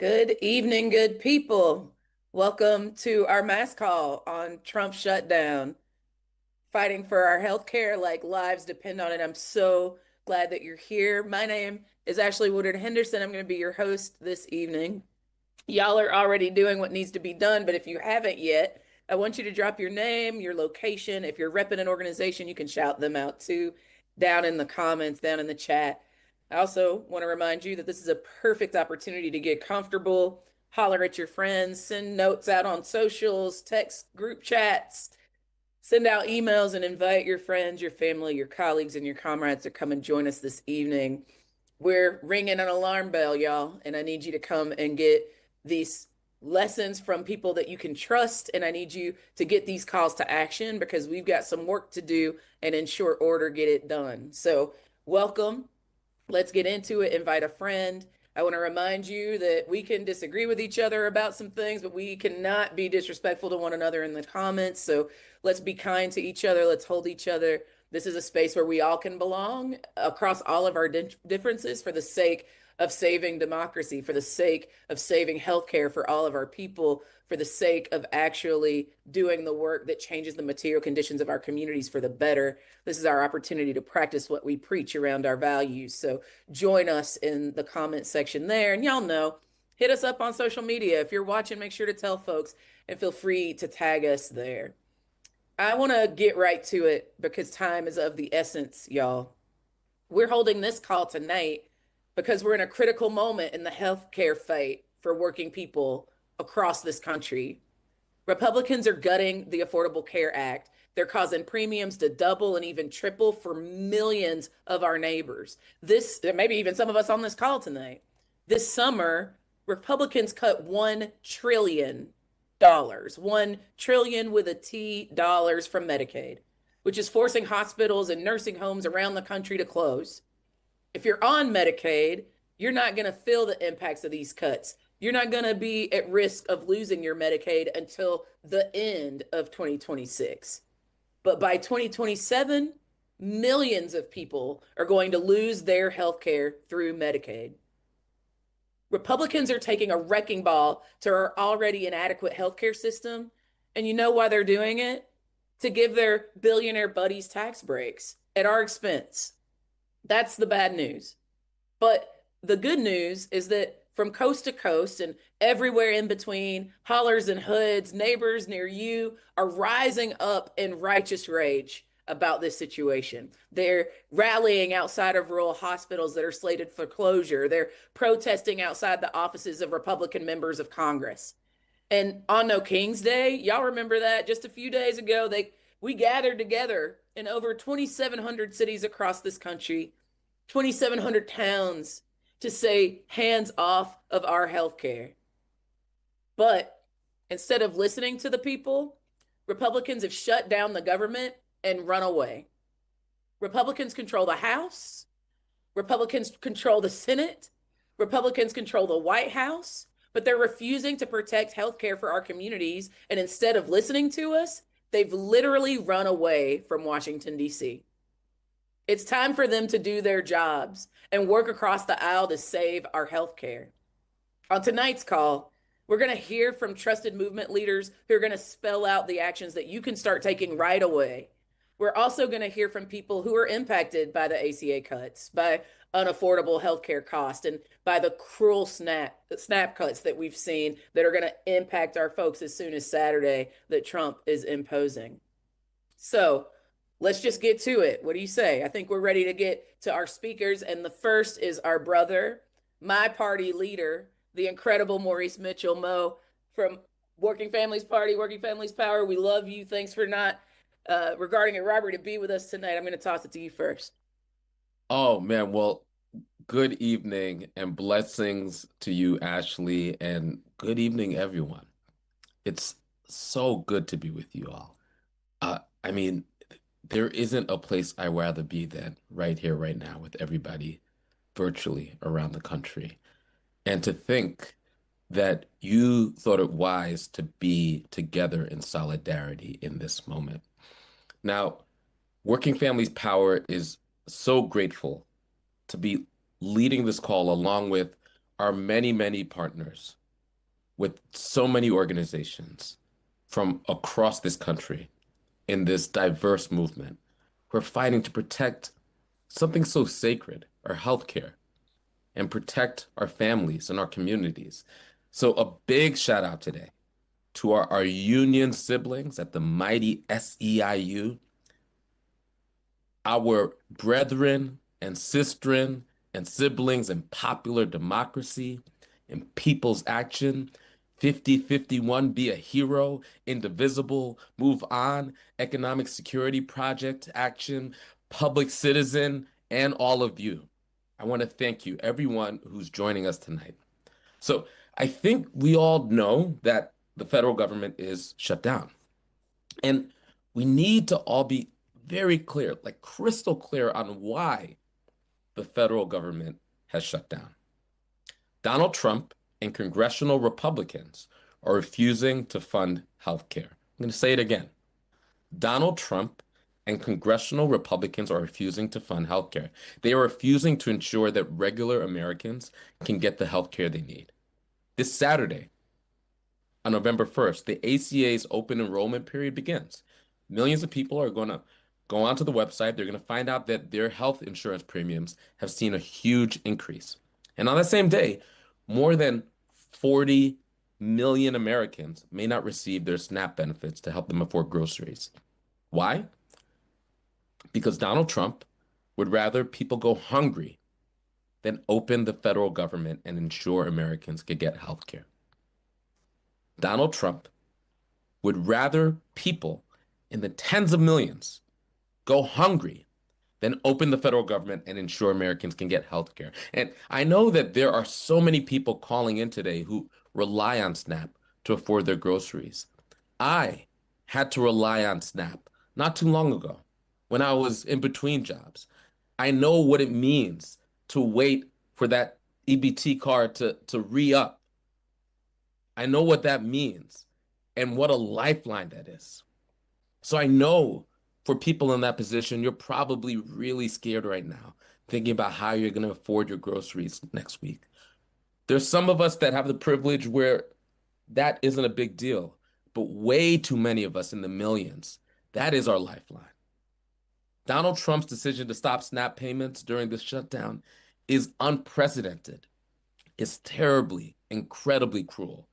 Good evening, good people. Welcome to our mass call on Trump shutdown, fighting for our health care like lives depend on it. I'm so glad that you're here. My name is Ashley Woodard Henderson. I'm going to be your host this evening. Y'all are already doing what needs to be done, but if you haven't yet, I want you to drop your name, your location. If you're repping an organization, you can shout them out too down in the comments, down in the chat. I also want to remind you that this is a perfect opportunity to get comfortable, holler at your friends, send notes out on socials, text group chats, send out emails, and invite your friends, your family, your colleagues, and your comrades to come and join us this evening. We're ringing an alarm bell, y'all, and I need you to come and get these lessons from people that you can trust. And I need you to get these calls to action because we've got some work to do and in short order get it done. So, welcome. Let's get into it. Invite a friend. I want to remind you that we can disagree with each other about some things, but we cannot be disrespectful to one another in the comments. So let's be kind to each other. Let's hold each other. This is a space where we all can belong across all of our differences for the sake of saving democracy, for the sake of saving healthcare for all of our people, for the sake of actually doing the work that changes the material conditions of our communities for the better. This is our opportunity to practice what we preach around our values. So join us in the comment section there. And y'all know, hit us up on social media. If you're watching, make sure to tell folks and feel free to tag us there. I want to get right to it because time is of the essence, y'all. We're holding this call tonight because we're in a critical moment in the healthcare fight for working people across this country. Republicans are gutting the Affordable Care Act. They're causing premiums to double and even triple for millions of our neighbors. Maybe even some of us on this call tonight. This summer, Republicans cut $1 trillion, 1 trillion with a T dollars from Medicaid, which is forcing hospitals and nursing homes around the country to close. If you're on Medicaid, you're not going to feel the impacts of these cuts. You're not going to be at risk of losing your Medicaid until the end of 2026. But by 2027, millions of people are going to lose their health care through Medicaid. Republicans are taking a wrecking ball to our already inadequate healthcare system. And you know why they're doing it? To give their billionaire buddies tax breaks at our expense. That's the bad news. But the good news is that from coast to coast and everywhere in between, hollers and hoods, neighbors near you are rising up in righteous rage about this situation. They're rallying outside of rural hospitals that are slated for closure. They're protesting outside the offices of Republican members of Congress. And on No King's Day, y'all remember that just a few days ago, we gathered together in over 2,700 cities across this country, 2,700 towns to say hands off of our healthcare. But instead of listening to the people, Republicans have shut down the government and run away. Republicans control the House. Republicans control the Senate. Republicans control the White House, but they're refusing to protect healthcare for our communities. And instead of listening to us, they've literally run away from Washington, D.C. It's time for them to do their jobs and work across the aisle to save our healthcare. On tonight's call, we're going to hear from trusted movement leaders who are going to spell out the actions that you can start taking right away. We're also going to hear from people who are impacted by the ACA cuts, by unaffordable healthcare costs, and by the cruel snap cuts that we've seen that are going to impact our folks as soon as Saturday that Trump is imposing. So let's just get to it. What do you say? I think we're ready to get to our speakers. And the first is our brother, my party leader, the incredible Maurice Mitchell. Mo, from Working Families Party, Working Families Power. We love you. Thanks for not regarding a robbery to be with us tonight. I'm going to toss it to you first. Oh man, well, good evening and blessings to you, Ashley, and good evening, everyone. It's so good to be with you all. I mean, there isn't a place I'd rather be than right here, right now, with everybody virtually around the country. And to think that you thought it wise to be together in solidarity in this moment. Now, Working Families Power is so grateful to be leading this call along with our many, many partners with so many organizations from across this country in this diverse movement. We're fighting to protect something so sacred, our healthcare, and protect our families and our communities. So a big shout out today to our union siblings at the mighty SEIU, our brethren and sistren and siblings in popular democracy, in people's action, 5051 Be a Hero, Indivisible, Move On, Economic Security Project Action, Public Citizen, and all of you. I want to thank you, everyone who's joining us tonight. So I think we all know that the federal government is shut down. And we need to all be very clear, like crystal clear on why the federal government has shut down. Donald Trump and congressional Republicans are refusing to fund healthcare. I'm going to say it again. Donald Trump and congressional Republicans are refusing to fund healthcare. They are refusing to ensure that regular Americans can get the healthcare they need. This Saturday, on November 1st, the ACA's open enrollment period begins. Millions of people are going to go onto the website. They're going to find out that their health insurance premiums have seen a huge increase. And on that same day, more than 40 million Americans may not receive their SNAP benefits to help them afford groceries. Why? Because Donald Trump would rather people go hungry than open the federal government and ensure Americans could get health care. Donald Trump would rather people in the tens of millions go hungry than open the federal government and ensure Americans can get health care. And I know that there are so many people calling in today who rely on SNAP to afford their groceries. I had to rely on SNAP not too long ago when I was in between jobs. I know what it means to wait for that EBT card to re-up. I know what that means and what a lifeline that is. So I know for people in that position, you're probably really scared right now, thinking about how you're going to afford your groceries next week. There's some of us that have the privilege where that isn't a big deal, but way too many of us in the millions, that is our lifeline. Donald Trump's decision to stop SNAP payments during this shutdown is unprecedented. It's terribly, incredibly cruel.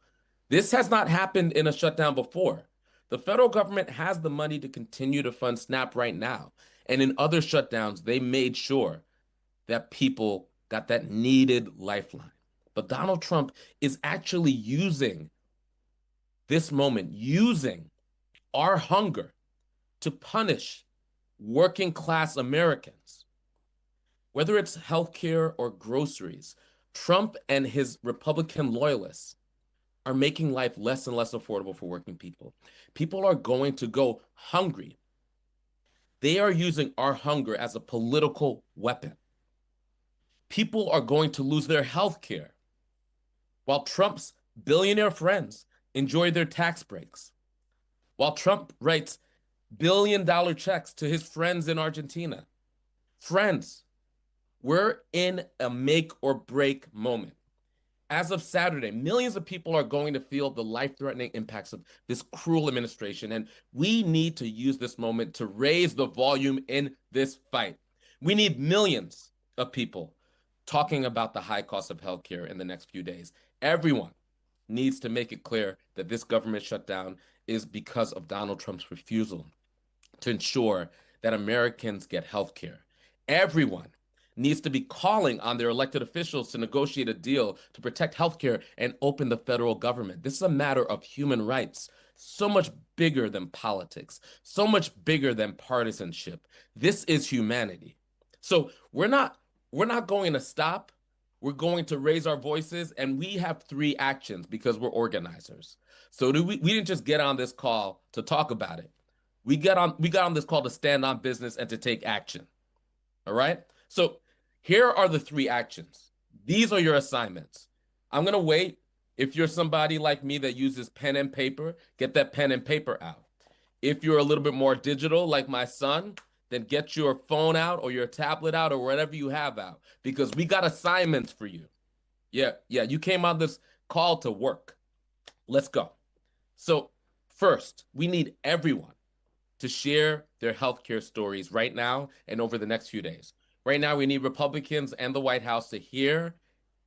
This has not happened in a shutdown before. The federal government has the money to continue to fund SNAP right now. And in other shutdowns, they made sure that people got that needed lifeline. But Donald Trump is actually using this moment, using our hunger to punish working class Americans. Whether it's healthcare or groceries, Trump and his Republican loyalists are making life less and less affordable for working people. People are going to go hungry. They are using our hunger as a political weapon. People are going to lose their health care while Trump's billionaire friends enjoy their tax breaks, while Trump writes billion-dollar checks to his friends in Argentina. Friends, we're in a make or break moment. As of Saturday, millions of people are going to feel the life-threatening impacts of this cruel administration, and we need to use this moment to raise the volume in this fight. We need millions of people talking about the high cost of healthcare in the next few days. Everyone needs to make it clear that this government shutdown is because of Donald Trump's refusal to ensure that Americans get health care. Everyone needs to be calling on their elected officials to negotiate a deal to protect healthcare and open the federal government. This is a matter of human rights, so much bigger than politics, so much bigger than partisanship. This is humanity. So we're not going to stop. We're going to raise our voices, and we have three actions because we're organizers. So we didn't just get on this call to talk about it. We got on this call to stand on business and to take action. All right? So here are the three actions. These are your assignments. I'm going to wait. If you're somebody like me that uses pen and paper, get that pen and paper out. If you're a little bit more digital, like my son, then get your phone out or your tablet out or whatever you have out, because we got assignments for you. Yeah. You came on this call to work. Let's go. So, first, we need everyone to share their healthcare stories right now and over the next few days. Right now, we need Republicans and the White House to hear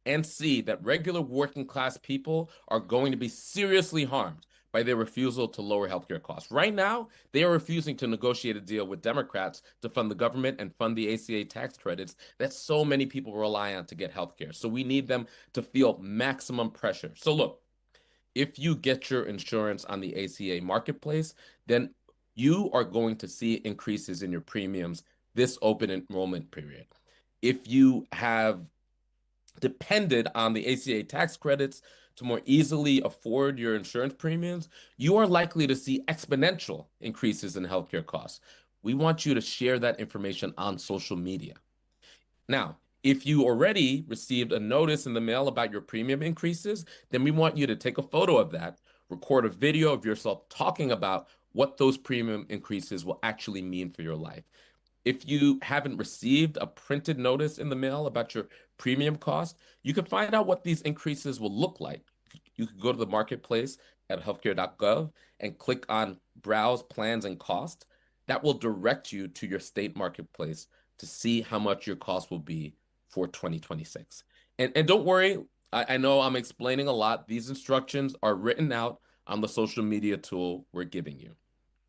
and see that regular working class people are going to be seriously harmed by their refusal to lower healthcare costs. Right now, they are refusing to negotiate a deal with Democrats to fund the government and fund the ACA tax credits that so many people rely on to get healthcare. So we need them to feel maximum pressure. So look, if you get your insurance on the ACA marketplace, then you are going to see increases in your premiums this open enrollment period. If you have depended on the ACA tax credits to more easily afford your insurance premiums, you are likely to see exponential increases in healthcare costs. We want you to share that information on social media. Now, if you already received a notice in the mail about your premium increases, then we want you to take a photo of that, record a video of yourself talking about what those premium increases will actually mean for your life. If you haven't received a printed notice in the mail about your premium cost, you can find out what these increases will look like. You can go to the marketplace at healthcare.gov and click on Browse Plans and Cost. That will direct you to your state marketplace to see how much your cost will be for 2026. And don't worry, I know I'm explaining a lot. These instructions are written out on the social media tool we're giving you,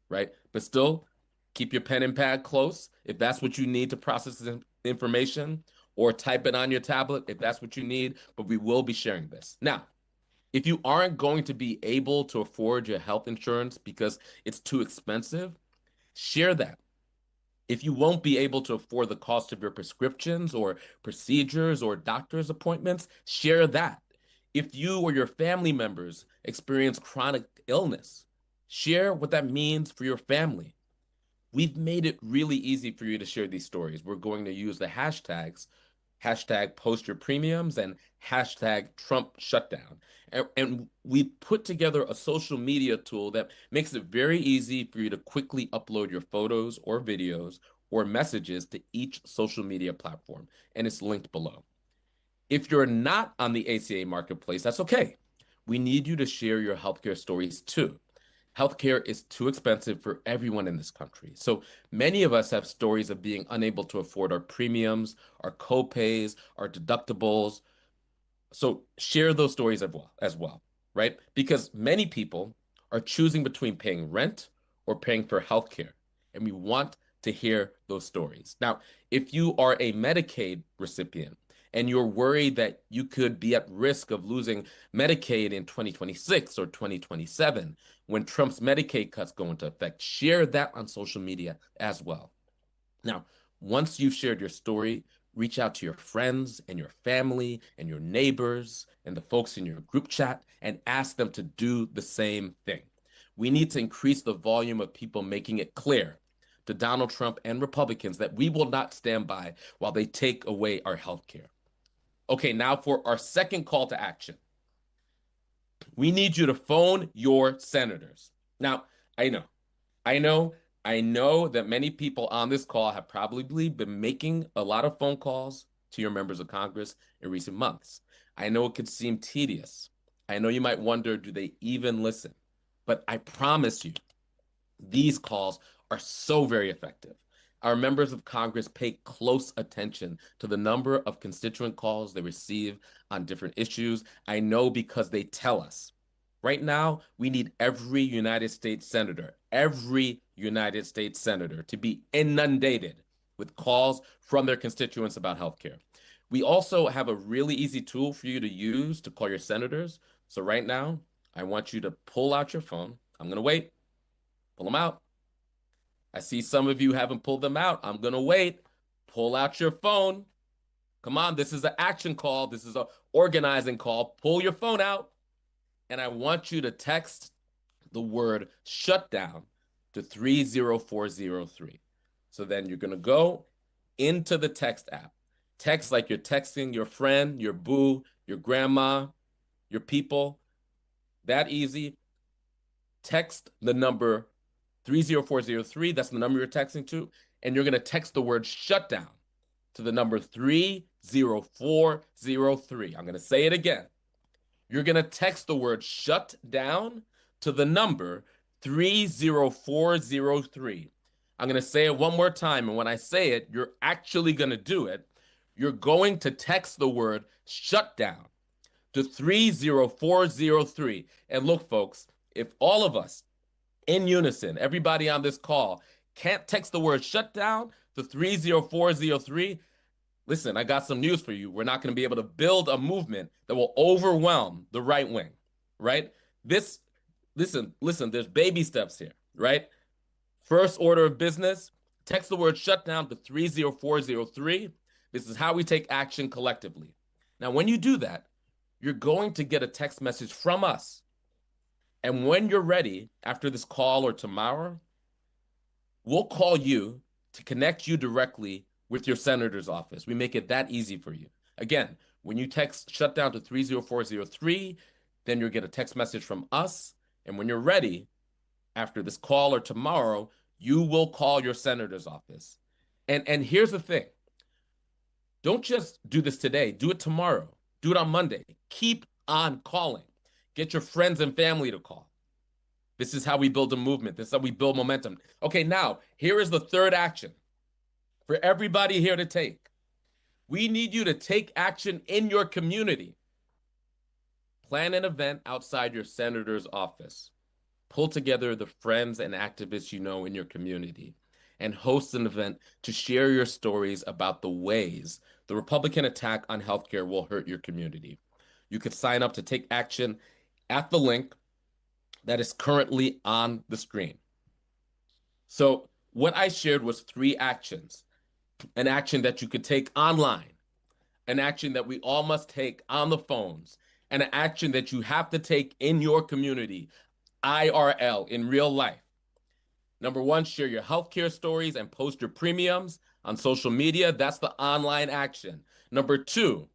right? But still, keep your pen and pad close if that's what you need to process the information, or type it on your tablet if that's what you need. But we will be sharing this. Now, if you aren't going to be able to afford your health insurance because it's too expensive, share that. If you won't be able to afford the cost of your prescriptions or procedures or doctor's appointments, share that. If you or your family members experience chronic illness, share what that means for your family. We've made it really easy for you to share these stories. We're going to use the hashtags, hashtag post your premiums and hashtag Trump shutdown. And we put together a social media tool that makes it very easy for you to quickly upload your photos or videos or messages to each social media platform. And it's linked below. If you're not on the ACA marketplace, that's okay. We need you to share your healthcare stories too. Healthcare is too expensive for everyone in this country. So many of us have stories of being unable to afford our premiums, our copays, our deductibles. So share those stories as well, right? Because many people are choosing between paying rent or paying for healthcare, and we want to hear those stories. Now, if you are a Medicaid recipient and you're worried that you could be at risk of losing Medicaid in 2026 or 2027 when Trump's Medicaid cuts go into effect, share that on social media as well. Now, once you've shared your story, reach out to your friends and your family and your neighbors and the folks in your group chat and ask them to do the same thing. We need to increase the volume of people making it clear to Donald Trump and Republicans that we will not stand by while they take away our health care. Okay, now for our second call to action. We need you to phone your senators. Now, I know I know, I know that many people on this call have probably been making a lot of phone calls to your members of Congress in recent months. I know it could seem tedious. I know you might wonder, do they even listen? But I promise you, these calls are so very effective. Our members of Congress pay close attention to the number of constituent calls they receive on different issues. I know because they tell us. Right now, we need every United States senator to be inundated with calls from their constituents about healthcare. We also have a really easy tool for you to use to call your senators. So right now, I want you to pull out your phone. I'm going to wait. Pull them out. I see some of you haven't pulled them out. I'm going to wait. Pull out your phone. Come on, this is an action call. This is an organizing call. Pull your phone out. And I want you to text the word shutdown to 30403. So then you're going to go into the text app. Text like you're texting your friend, your boo, your grandma, your people. That easy. Text the number 30403. That's the number you're texting to. And you're going to text the word shutdown to the number 30403. I'm going to say it again. You're going to text the word shut down to the number 30403. I'm going to say it one more time. And when I say it, you're actually going to do it. You're going to text the word shutdown to 30403. And look, folks, if all of us in unison, everybody on this call, can't text the word shutdown to 30403, listen, I got some news for you. We're not going to be able to build a movement that will overwhelm the right wing, right? Listen, there's baby steps here, right? First order of business, text the word shutdown to 30403. This is how we take action collectively. Now, when you do that, you're going to get a text message from us. And when you're ready, after this call or tomorrow, we'll call you to connect you directly with your senator's office. We make it that easy for you. Again, when you text shutdown to 30403, then you'll get a text message from us. And when you're ready, after this call or tomorrow, you will call your senator's office. And here's the thing. Don't just do this today. Do it tomorrow. Do it on Monday. Keep on calling. Get your friends and family to call. This is how we build a movement. This is how we build momentum. Okay, now, here is the third action for everybody here to take. We need you to take action in your community. Plan an event outside your senator's office. Pull together the friends and activists you know in your community and host an event to share your stories about the ways the Republican attack on healthcare will hurt your community. You could sign up to take action at the link that is currently on the screen. So what I shared was 3 actions. An action that you could take online, an action that we all must take on the phones, and an action that you have to take in your community, IRL, in real life. Number 1, share your healthcare stories and post your premiums on social media. That's the online action. Number 2,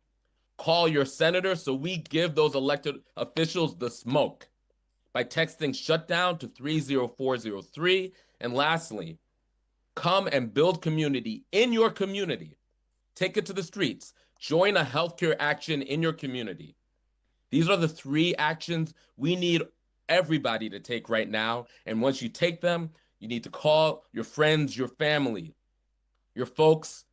call your senator so we give those elected officials the smoke by texting shutdown to 30403. And lastly, come and build community in your community. Take it to the streets. Join a healthcare action in your community. These are the 3 actions we need everybody to take right now. And once you take them, you need to call your friends, your family, your folks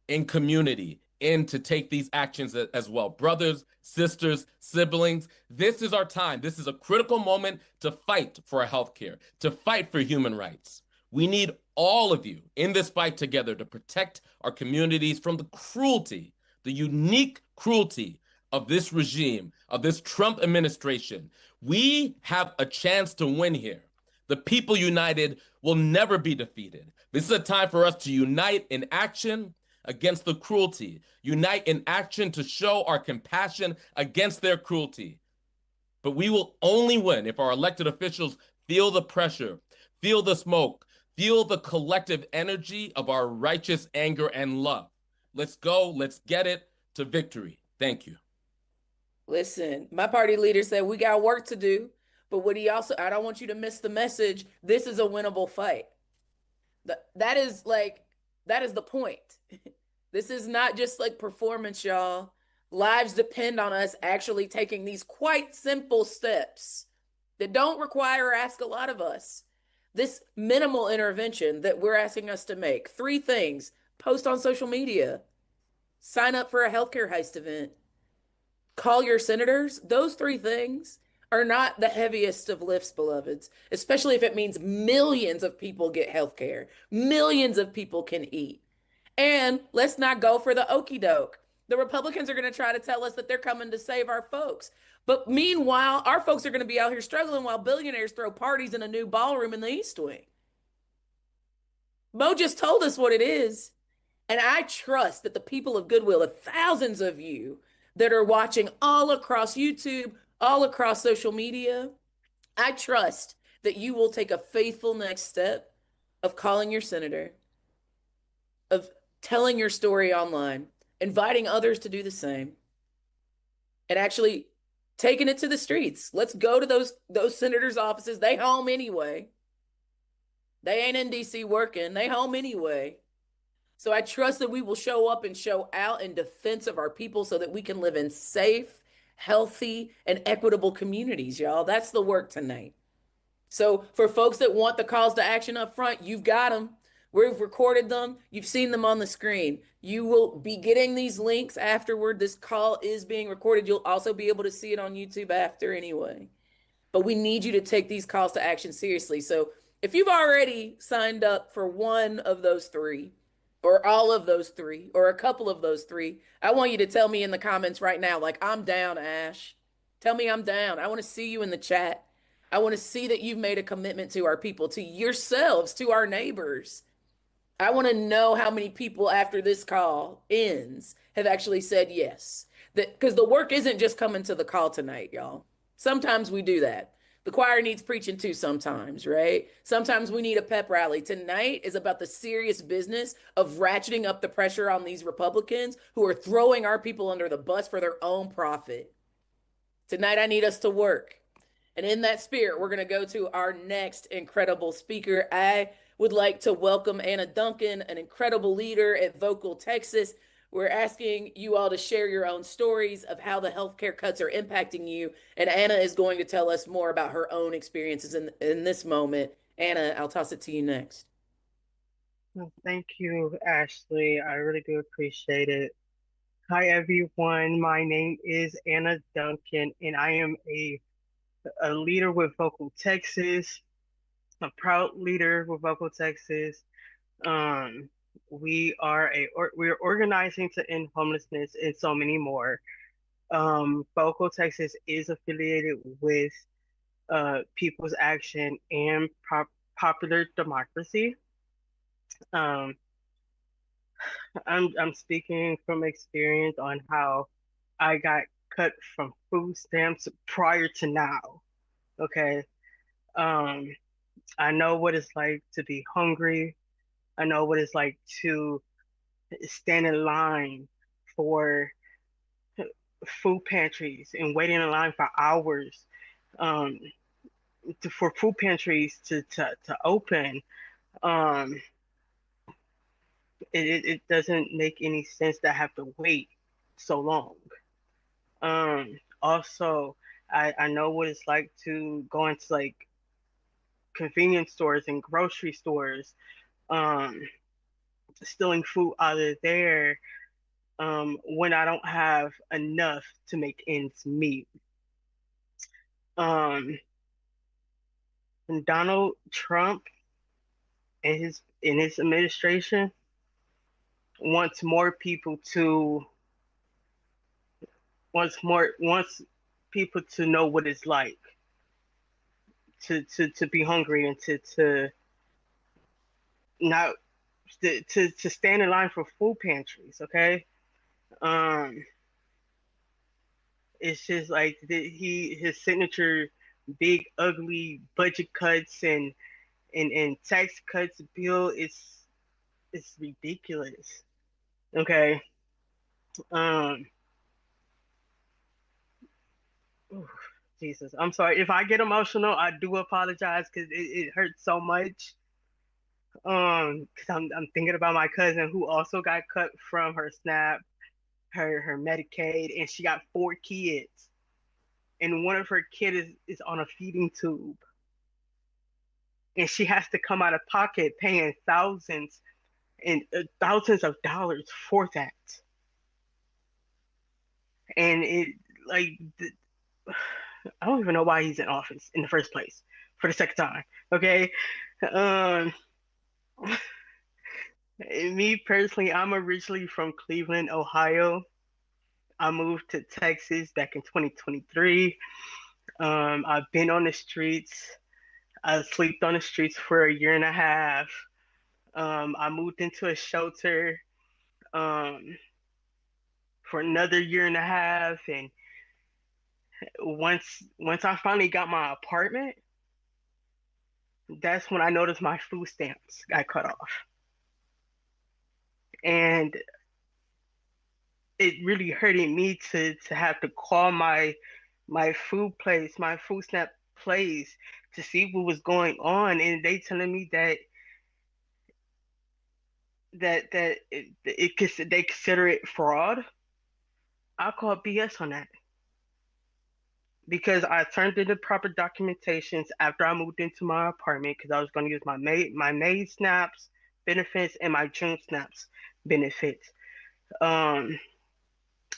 in community in to take these actions as well. Brothers, sisters, siblings, this is our time. This is a critical moment to fight for our healthcare, to fight for human rights. We need all of you in this fight together to protect our communities from the cruelty, the unique cruelty of this regime, of this Trump administration. We have a chance to win here. The people united will never be defeated. This is a time for us to unite in action against the cruelty, unite in action to show our compassion against their cruelty. But we will only win if our elected officials feel the pressure, feel the smoke, feel the collective energy of our righteous anger and love. Let's go. Let's get it to victory. Thank you. Listen, my party leader said we got work to do, but what he also, I don't want you to miss the message. This is a winnable fight. That is the point. This is not just like performance, y'all. Lives depend on us actually taking these quite simple steps that don't require or ask a lot of us. This minimal intervention that we're asking us to make, 3 things: post on social media, sign up for a healthcare heist event, call your senators. Those 3 things are not the heaviest of lifts, beloveds, especially if it means millions of people get healthcare, millions of people can eat. And let's not go for the okie doke. The Republicans are going to try to tell us that they're coming to save our folks. But meanwhile, our folks are going to be out here struggling while billionaires throw parties in a new ballroom in the East Wing. Mo just told us what it is. And I trust that the people of goodwill, the thousands of you that are watching all across YouTube, all across social media, I trust that you will take a faithful next step of calling your senator, of telling your story online, inviting others to do the same, and actually taking it to the streets. Let's go to those senators' offices. They home anyway. They ain't in DC working. They home anyway. So I trust that we will show up and show out in defense of our people so that we can live in safe, healthy, and equitable communities, y'all. That's the work tonight. So for folks that want the calls to action up front, you've got them. We've recorded them. You've seen them on the screen. You will be getting these links afterward. This call is being recorded. You'll also be able to see it on YouTube after anyway. But we need you to take these calls to action seriously. So if you've already signed up for one of those three, or all of those three, or a couple of those three, I want you to tell me in the comments right now, like, I'm down, Ash. Tell me I'm down. I want to see you in the chat. I want to see that you've made a commitment to our people, to yourselves, to our neighbors. I want to know how many people after this call ends have actually said yes. That because the work isn't just coming to the call tonight, y'all. Sometimes we do that. The choir needs preaching too sometimes, right? Sometimes we need a pep rally. Tonight is about the serious business of ratcheting up the pressure on these Republicans who are throwing our people under the bus for their own profit. Tonight I need us to work. And in that spirit, we're going to go to our next incredible speaker. I would like to welcome Anna Duncan, an incredible leader at Vocal Texas. We're asking you all to share your own stories of how the healthcare cuts are impacting you. And Anna is going to tell us more about her own experiences in this moment. Anna, I'll toss it to you next. Well, thank you, Ashley. I really do appreciate it. Hi, everyone. My name is Anna Duncan, and I am a leader with Vocal Texas, a proud leader with Vocal Texas. Um, we're organizing to end homelessness and so many more. Vocal Texas is affiliated with People's Action and Popular Democracy. Um, I'm speaking from experience on how I got cut from food stamps prior to now. Okay. Um, I know what it's like to be hungry. I know what it's like to stand in line for food pantries and waiting in line for hours um, for food pantries to open. Um, it doesn't make any sense to have to wait so long. Also, I know what it's like to go into like convenience stores and grocery stores, um, stealing food out of there, when I don't have enough to make ends meet. Um, and Donald Trump and his administration wants more people to wants people to know what it's like to be hungry and to not to stand in line for food pantries. Okay. um it's just like his signature big ugly budget cuts and tax cuts bill is it's ridiculous. Okay. um oof, Jesus, I'm sorry if I get emotional. I do apologize because it hurts so much. Because I'm thinking about my cousin who also got cut from her SNAP, her Medicaid, and she got 4 kids, and one of her kids is on a feeding tube, and she has to come out of pocket paying thousands and thousands of dollars for that, and it like I don't even know why he's in office in the first place for the second time. Okay. um Me personally, I'm originally from Cleveland, Ohio. I moved to Texas back in 2023. I've been on the streets. I slept on the streets for a year and a half. I moved into a shelter um, for another year and a half, and once I finally got my apartment, that's when I noticed my food stamps got cut off, and it really hurted me to have to call my food place, my food stamp place, to see what was going on, and they telling me that they consider it fraud, I call BS on that because I turned in the proper documentations after I moved into my apartment because I was going to use my May snaps benefits and my June snaps benefits um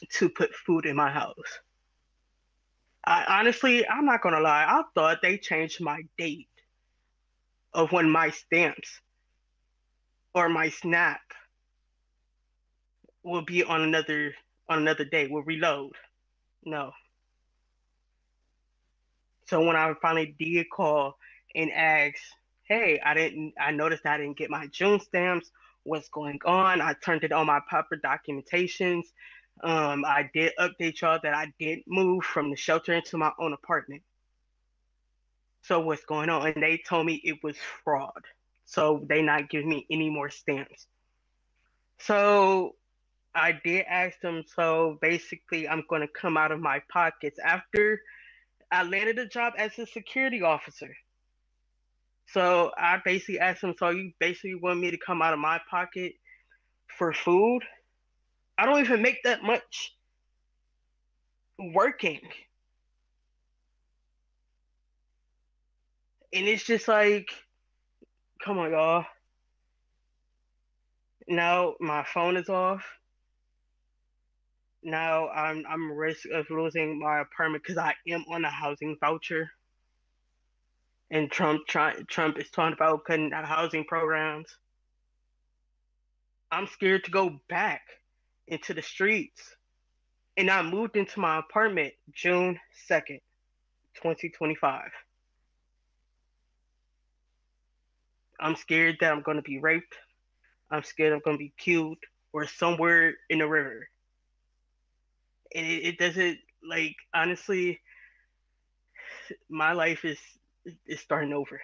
to put food in my house. I'm not gonna lie, I thought they changed my date of when my stamps or my snap will be on another day, will reload. No. So when I finally did call and ask, hey, I noticed I didn't get my June stamps. What's going on? I turned it on my proper documentations. I did update y'all that I did move from the shelter into my own apartment. So what's going on? And they told me it was fraud. So they not giving me any more stamps. So I did ask them, so basically I'm gonna come out of my pockets after I landed a job as a security officer. So I basically asked him, so you basically want me to come out of my pocket for food? I don't even make that much working. And it's just like, come on, y'all. Now my phone is off. Now I'm at risk of losing my apartment because I am on a housing voucher. And Trump is talking about cutting out housing programs. I'm scared to go back into the streets. And I moved into my apartment June 2nd, 2025. I'm scared that I'm going to be raped. I'm scared I'm going to be killed or somewhere in the river. And it doesn't, like, honestly, my life is starting over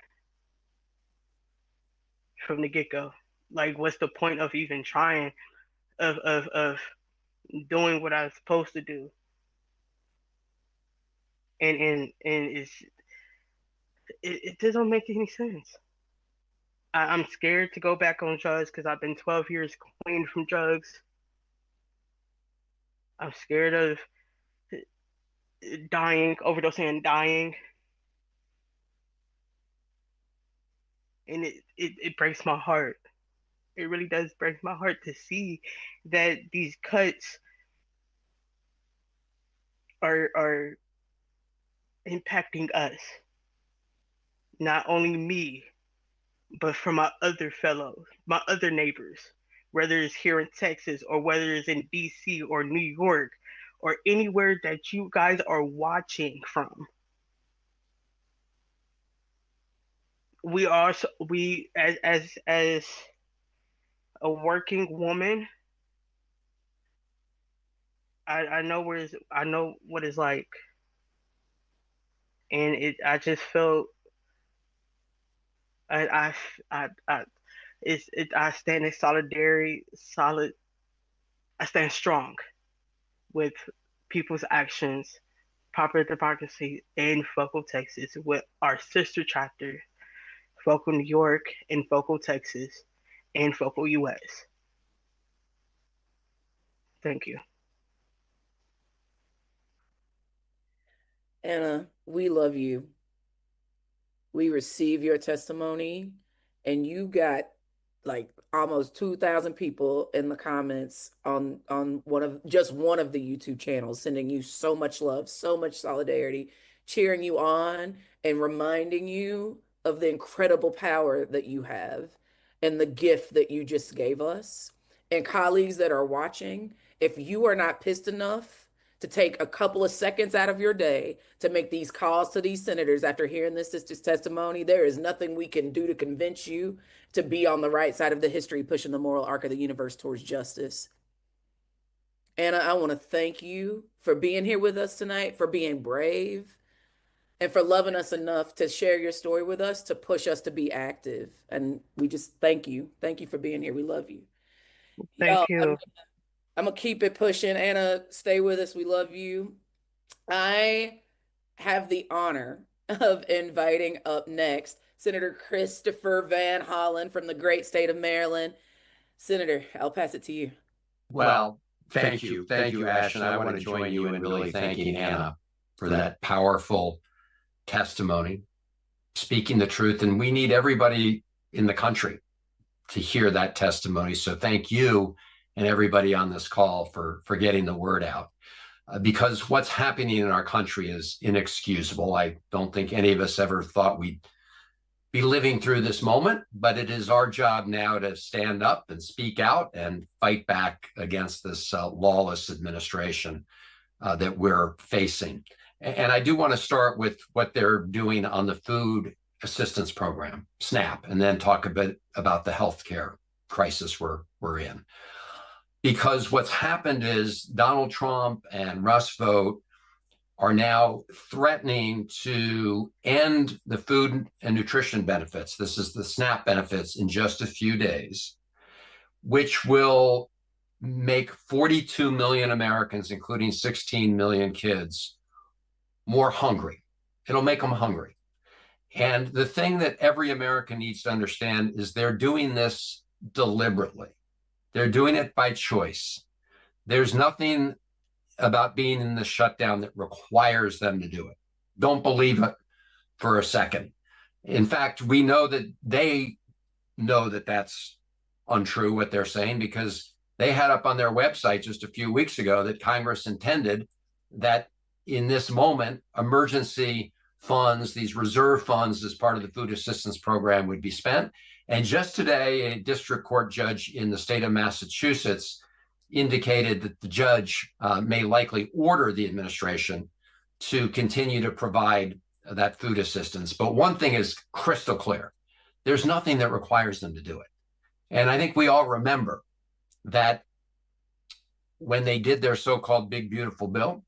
from the get go. Like, what's the point of even trying, of doing what I was supposed to do? And it doesn't make any sense. I'm scared to go back on drugs because I've been 12 years clean from drugs. I'm scared of dying, overdosing and dying. And it breaks my heart. It really does break my heart to see that these cuts are impacting us. Not only me, but for my other fellows, my other neighbors, whether it's here in Texas or whether it's in DC or New York or anywhere that you guys are watching from. We as a working woman, I know what it's like, and it I just felt I I I stand in solidarity, I stand strong with people's actions, Popular Democracy in Focal, Texas, with our sister chapter, Focal New York and Focal, Texas, and Focal US. Thank you. Anna, we love you. We receive your testimony, and you got like almost 2,000 people in the comments on one of the YouTube channels sending you so much love, so much solidarity, cheering you on and reminding you of the incredible power that you have and the gift that you just gave us. And colleagues that are watching, if you are not pissed enough to take a couple of seconds out of your day to make these calls to these senators after hearing this sister's testimony, there is nothing we can do to convince you to be on the right side of the history, pushing the moral arc of the universe towards justice. Anna, I want to thank you for being here with us tonight, for being brave, and for loving us enough to share your story with us, to push us to be active. And we just thank you. Thank you for being here. We love you. Y'all, Thank you. I'm going to keep it pushing. Anna, stay with us. We love you. I have the honor of inviting up next Senator Christopher Van Hollen from the great state of Maryland. Senator, I'll pass it to you. Well, thank you. Thank you, Ash. And I want to join you in really thanking Anna for that powerful testimony, speaking the truth. And we need everybody in the country to hear that testimony. So thank you and everybody on this call for getting the word out. Because what's happening in our country is inexcusable. I don't think any of us ever thought we'd be living through this moment, but it is our job now to stand up and speak out and fight back against this lawless administration that we're facing. And I do want to start with what they're doing on the food assistance program, SNAP, and then talk a bit about the healthcare crisis we're in. Because what's happened is Donald Trump and Russ Vought are now threatening to end the food and nutrition benefits. This is the SNAP benefits in just a few days, which will make 42 million Americans, including 16 million kids, more hungry. It'll make them hungry. And the thing that every American needs to understand is they're doing this deliberately. They're doing it by choice. There's nothing about being in the shutdown that requires them to do it. Don't believe it for a second. In fact, we know that they know that that's untrue, what they're saying, because they had up on their website just a few weeks ago that Congress intended that in this moment, emergency funds, these reserve funds as part of the food assistance program would be spent. And just today, a district court judge in the state of Massachusetts indicated that the judge may likely order the administration to continue to provide that food assistance. But one thing is crystal clear. There's nothing that requires them to do it. And I think we all remember that when they did their so-called big, beautiful bill,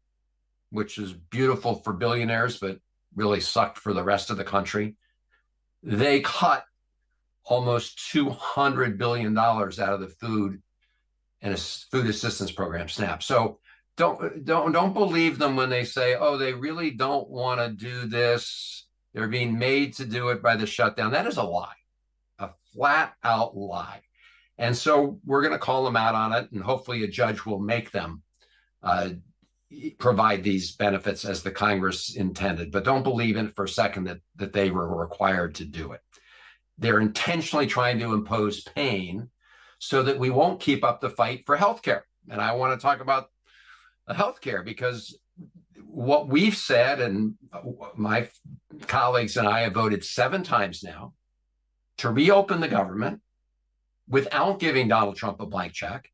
which is beautiful for billionaires, but really sucked for the rest of the country, they cut almost $200 billion out of the food and a food assistance program, SNAP. So don't believe them when they say, oh, they really don't want to do this. They're being made to do it by the shutdown. That is a lie, a flat out lie. And so we're going to call them out on it, and hopefully a judge will make them provide these benefits as the Congress intended. But don't believe in it for a second that they were required to do it. They're intentionally trying to impose pain so that we won't keep up the fight for healthcare. And I want to talk about healthcare because what we've said, and my colleagues and I have voted 7 times now to reopen the government without giving Donald Trump a blank check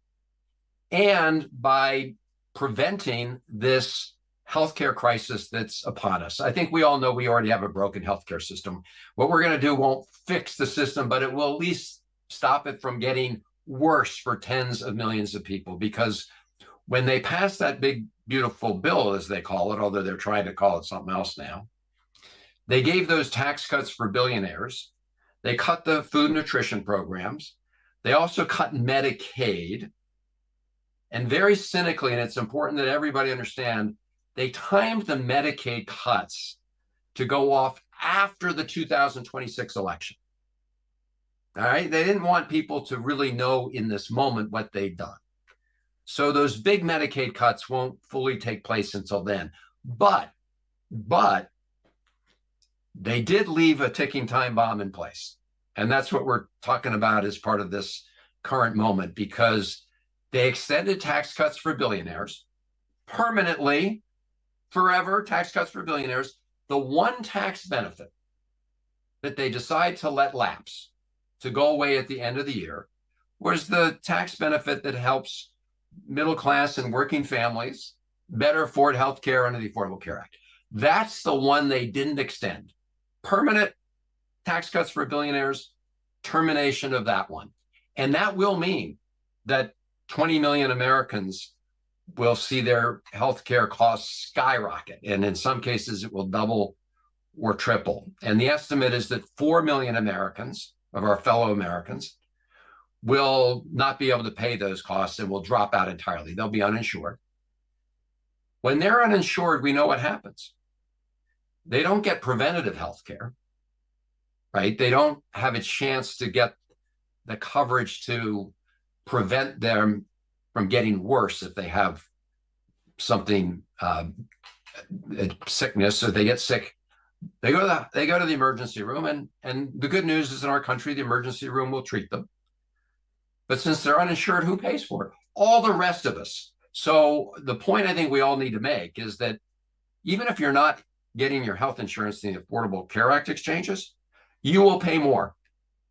and by preventing this healthcare crisis that's upon us. I think we all know we already have a broken healthcare system. What we're going to do won't fix the system, but it will at least stop it from getting worse for tens of millions of people. Because when they passed that big, beautiful bill, as they call it, although they're trying to call it something else now, they gave those tax cuts for billionaires. They cut the food nutrition programs. They also cut Medicaid. And very cynically, and it's important that everybody understand, they timed the Medicaid cuts to go off after the 2026 election. All right. They didn't want people to really know in this moment what they'd done. So those big Medicaid cuts won't fully take place until then. But they did leave a ticking time bomb in place. And that's what we're talking about as part of this current moment, because they extended tax cuts for billionaires permanently, forever, tax cuts for billionaires. The one tax benefit that they decide to let lapse, to go away at the end of the year, was the tax benefit that helps middle class and working families better afford health care under the Affordable Care Act. That's the one they didn't extend. Permanent tax cuts for billionaires, termination of that one. And that will mean that 20 million Americans will see their health care costs skyrocket. And in some cases, it will double or triple. And the estimate is that 4 million Americans, of our fellow Americans, will not be able to pay those costs and will drop out entirely. They'll be uninsured. When they're uninsured, we know what happens. They don't get preventative health care, right? They don't have a chance to get the coverage to prevent them from getting worse if they have something, a sickness, or they get sick. They go to the emergency room, and the good news is in our country, the emergency room will treat them. But since they're uninsured, who pays for it? All the rest of us. So the point I think we all need to make is that even if you're not getting your health insurance in the Affordable Care Act exchanges, you will pay more,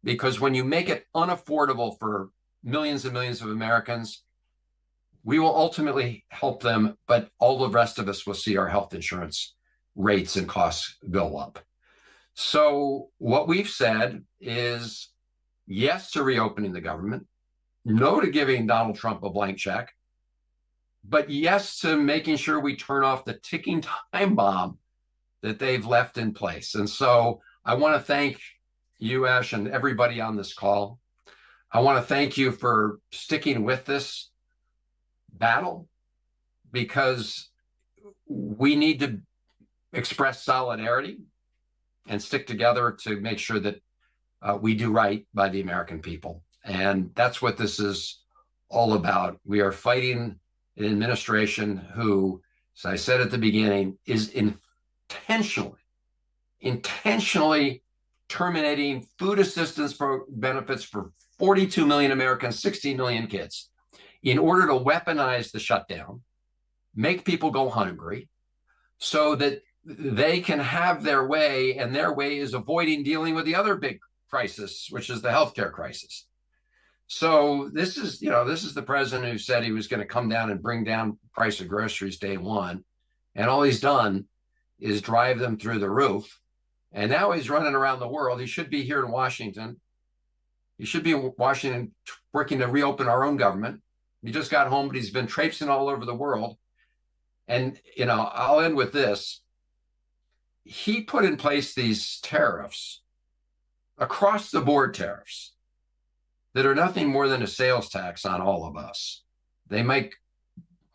because when you make it unaffordable for millions and millions of Americans, we will ultimately help them, but all the rest of us will see our health insurance rates and costs go up. So what we've said is yes to reopening the government, no to giving Donald Trump a blank check, but yes to making sure we turn off the ticking time bomb that they've left in place. And so I want to thank you, Ash, and everybody on this call. I want to thank you for sticking with this battle, because we need to express solidarity and stick together to make sure that we do right by the American people. And that's what this is all about. We are fighting an administration who, as I said at the beginning, is intentionally terminating food assistance benefits for 42 million Americans, 60 million kids, in order to weaponize the shutdown, make people go hungry, so that they can have their way, and their way is avoiding dealing with the other big crisis, which is the healthcare crisis. So this is the president who said he was going to come down and bring down the price of groceries day one, and all he's done is drive them through the roof. And now he's running around the world. He should be here in Washington. He should be in Washington working to reopen our own government. He just got home, but he's been traipsing all over the world. And, I'll end with this. He put in place these tariffs, across the board tariffs, that are nothing more than a sales tax on all of us. They make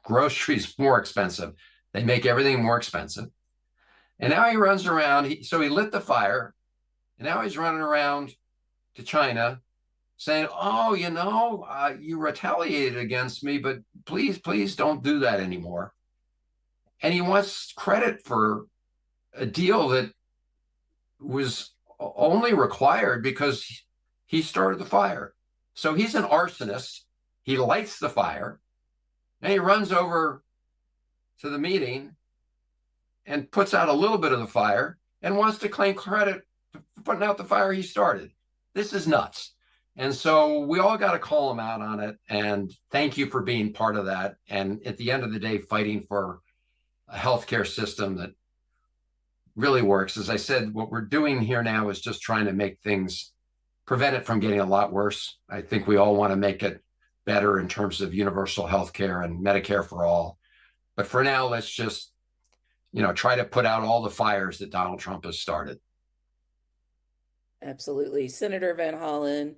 groceries more expensive. They make everything more expensive. And now he runs around. So he lit the fire, and now he's running around to China saying, oh, you retaliated against me, but please don't do that anymore. And he wants credit for a deal that was only required because he started the fire. So he's an arsonist. He lights the fire, and he runs over to the meeting and puts out a little bit of the fire and wants to claim credit for putting out the fire he started. This is nuts. And so we all got to call him out on it. And thank you for being part of that. And at the end of the day, fighting for a healthcare system that really works. As I said, what we're doing here now is just trying to make things, prevent it from getting a lot worse. I think we all want to make it better in terms of universal healthcare and Medicare for all. But for now, let's just, try to put out all the fires that Donald Trump has started. Absolutely. Senator Van Hollen,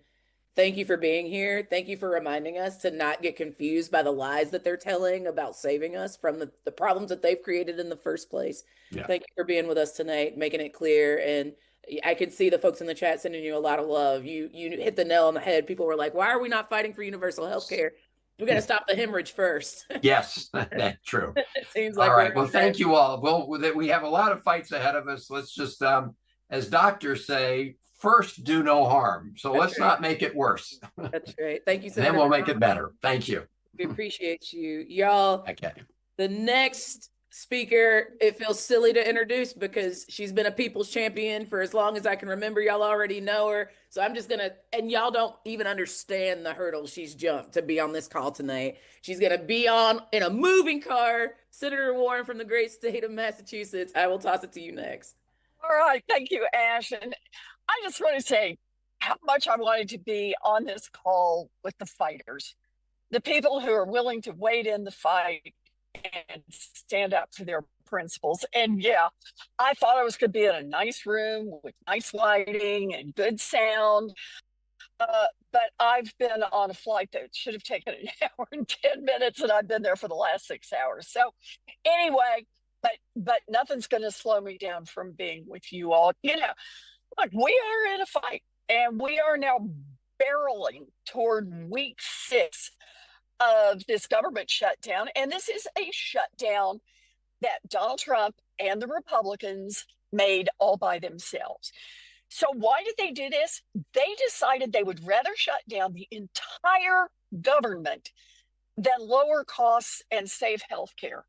thank you for being here. Thank you for reminding us to not get confused by the lies that they're telling about saving us from the problems that they've created in the first place. Yeah. Thank you for being with us tonight, making it clear. And I could see the folks in the chat sending you a lot of love. You hit the nail on the head. People were like, why are we not fighting for universal health care? We got to stop the hemorrhage first. Yes, that's true. It seems like all right. Well, thank you all. Well, we have a lot of fights ahead of us. Let's just, as doctors say, first do no harm. So let's not make it worse. That's right. Thank you, Senator. Then we'll make it better. Thank you. We appreciate you, y'all. Okay. The next speaker, it feels silly to introduce because she's been a people's champion for as long as I can remember. Y'all already know her. So I'm just going to, and y'all don't even understand the hurdle she's jumped to be on this call tonight. She's going to be on in a moving car. Senator Warren from the great state of Massachusetts. I will toss it to you next. All right. Thank you, Ash. And I just want to say how much I wanted to be on this call with the fighters, the people who are willing to wade in the fight and stand up for their principles. And yeah, I thought I was going to be in a nice room with nice lighting and good sound. But I've been on a flight that should have taken an hour and 10 minutes, and I've been there for the last 6 hours. So anyway, but nothing's going to slow me down from being with you all. Look, we are in a fight, and we are now barreling toward week 6 of this government shutdown. And this is a shutdown that Donald Trump and the Republicans made all by themselves. So why did they do this? They decided they would rather shut down the entire government than lower costs and save health care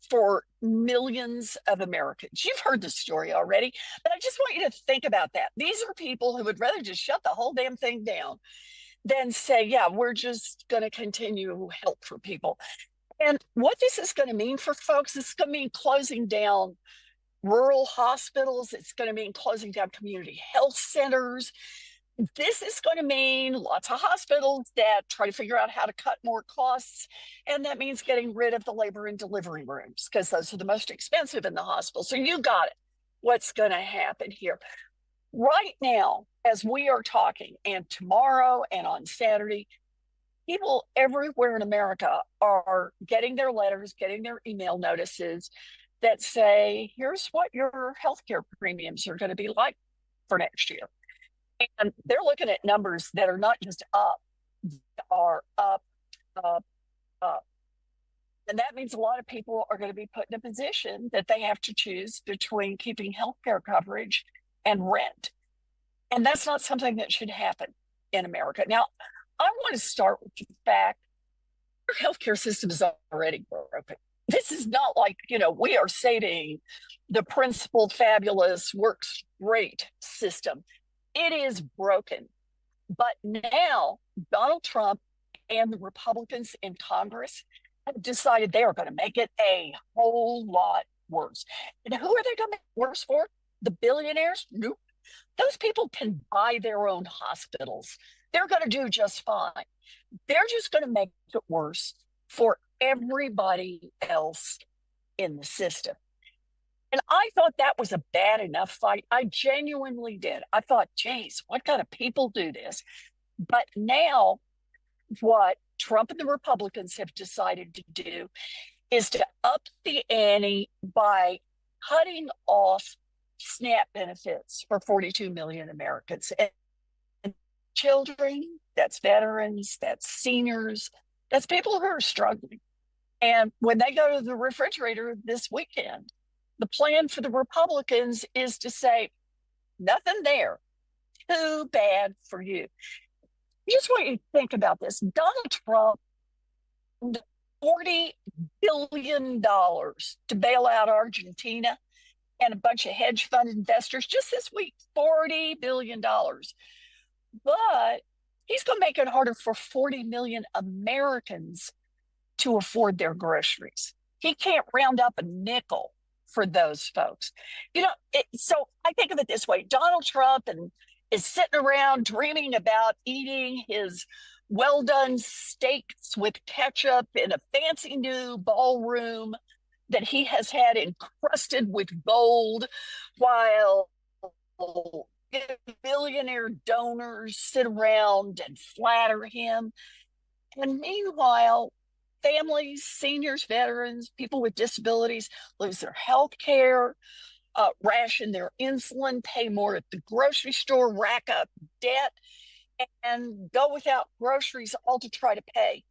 for millions of Americans. You've heard the story already, but I just want you to think about that. These are people who would rather just shut the whole damn thing down than say, yeah, we're just going to continue help for people. And what this is going to mean for folks, it's going to mean closing down rural hospitals. It's going to mean closing down community health centers. This is going to mean lots of hospitals that try to figure out how to cut more costs. And that means getting rid of the labor and delivery rooms because those are the most expensive in the hospital. So you got it. What's going to happen here? Right now, as we are talking, and tomorrow and on Saturday, people everywhere in America are getting their letters, getting their email notices that say, here's what your healthcare premiums are going to be like for next year. And they're looking at numbers that are not just up, are up, up, up. And that means a lot of people are going to be put in a position that they have to choose between keeping healthcare coverage and rent. And that's not something that should happen in America. Now, I want to start with the fact our healthcare system is already broken. This is not like, we are saving the principled, fabulous, works great system. It is broken. But now Donald Trump and the Republicans in Congress have decided they are going to make it a whole lot worse. And who are they going to make it worse for? The billionaires? Nope. Those people can buy their own hospitals. They're going to do just fine. They're just going to make it worse for everybody else in the system. And I thought that was a bad enough fight. I genuinely did. I thought, geez, what kind of people do this? But now what Trump and the Republicans have decided to do is to up the ante by cutting off SNAP benefits for 42 million Americans. And children, that's veterans, that's seniors, that's people who are struggling. And when they go to the refrigerator this weekend, the plan for the Republicans is to say, nothing there. Too bad for you. I just want you to think about this. Donald Trump, $40 billion to bail out Argentina and a bunch of hedge fund investors just this week, $40 billion. But he's going to make it harder for 40 million Americans to afford their groceries. He can't round up a nickel for those folks. So I think of it this way. Donald Trump is sitting around dreaming about eating his well-done steaks with ketchup in a fancy new ballroom that he has had encrusted with gold, while billionaire donors sit around and flatter him. And meanwhile, families, seniors, veterans, people with disabilities lose their health care, ration their insulin, pay more at the grocery store, rack up debt, and go without groceries, all to try to pay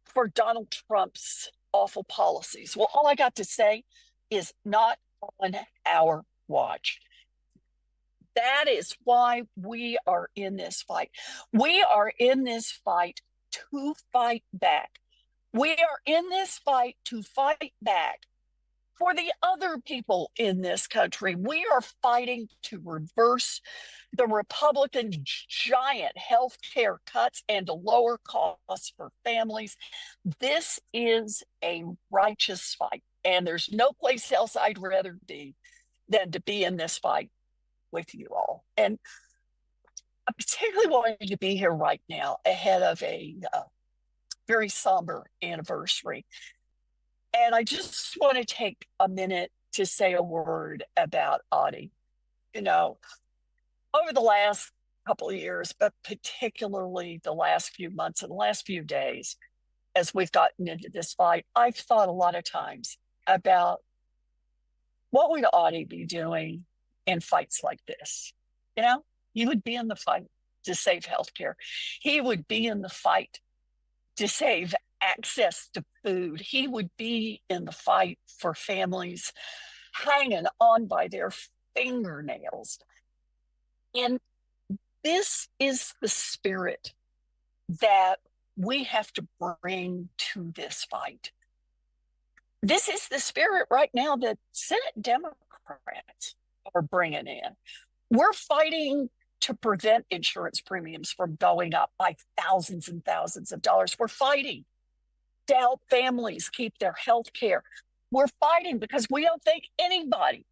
for Donald Trump's awful policies. Well, all I got to say is not on our watch. That is why we are in this fight. We are in this fight to fight back. We are in this fight to fight back for the other people in this country. We are fighting to reverse the Republican giant health care cuts and to lower costs for families. This is a righteous fight, and there's no place else I'd rather be than to be in this fight with you all. And I particularly wanted to be here right now ahead of a very somber anniversary. And I just want to take a minute to say a word about Audie. Over the last couple of years, but particularly the last few months and the last few days, as we've gotten into this fight, I've thought a lot of times about what would Audie be doing in fights like this? You would be in the fight to save healthcare. He would be in the fight to save access to food. He would be in the fight for families hanging on by their fingernails. And this is the spirit that we have to bring to this fight. This is the spirit right now that Senate Democrats are bringing in. We're fighting to prevent insurance premiums from going up by thousands and thousands of dollars. We're fighting to help families keep their health care. We're fighting because we don't think anybody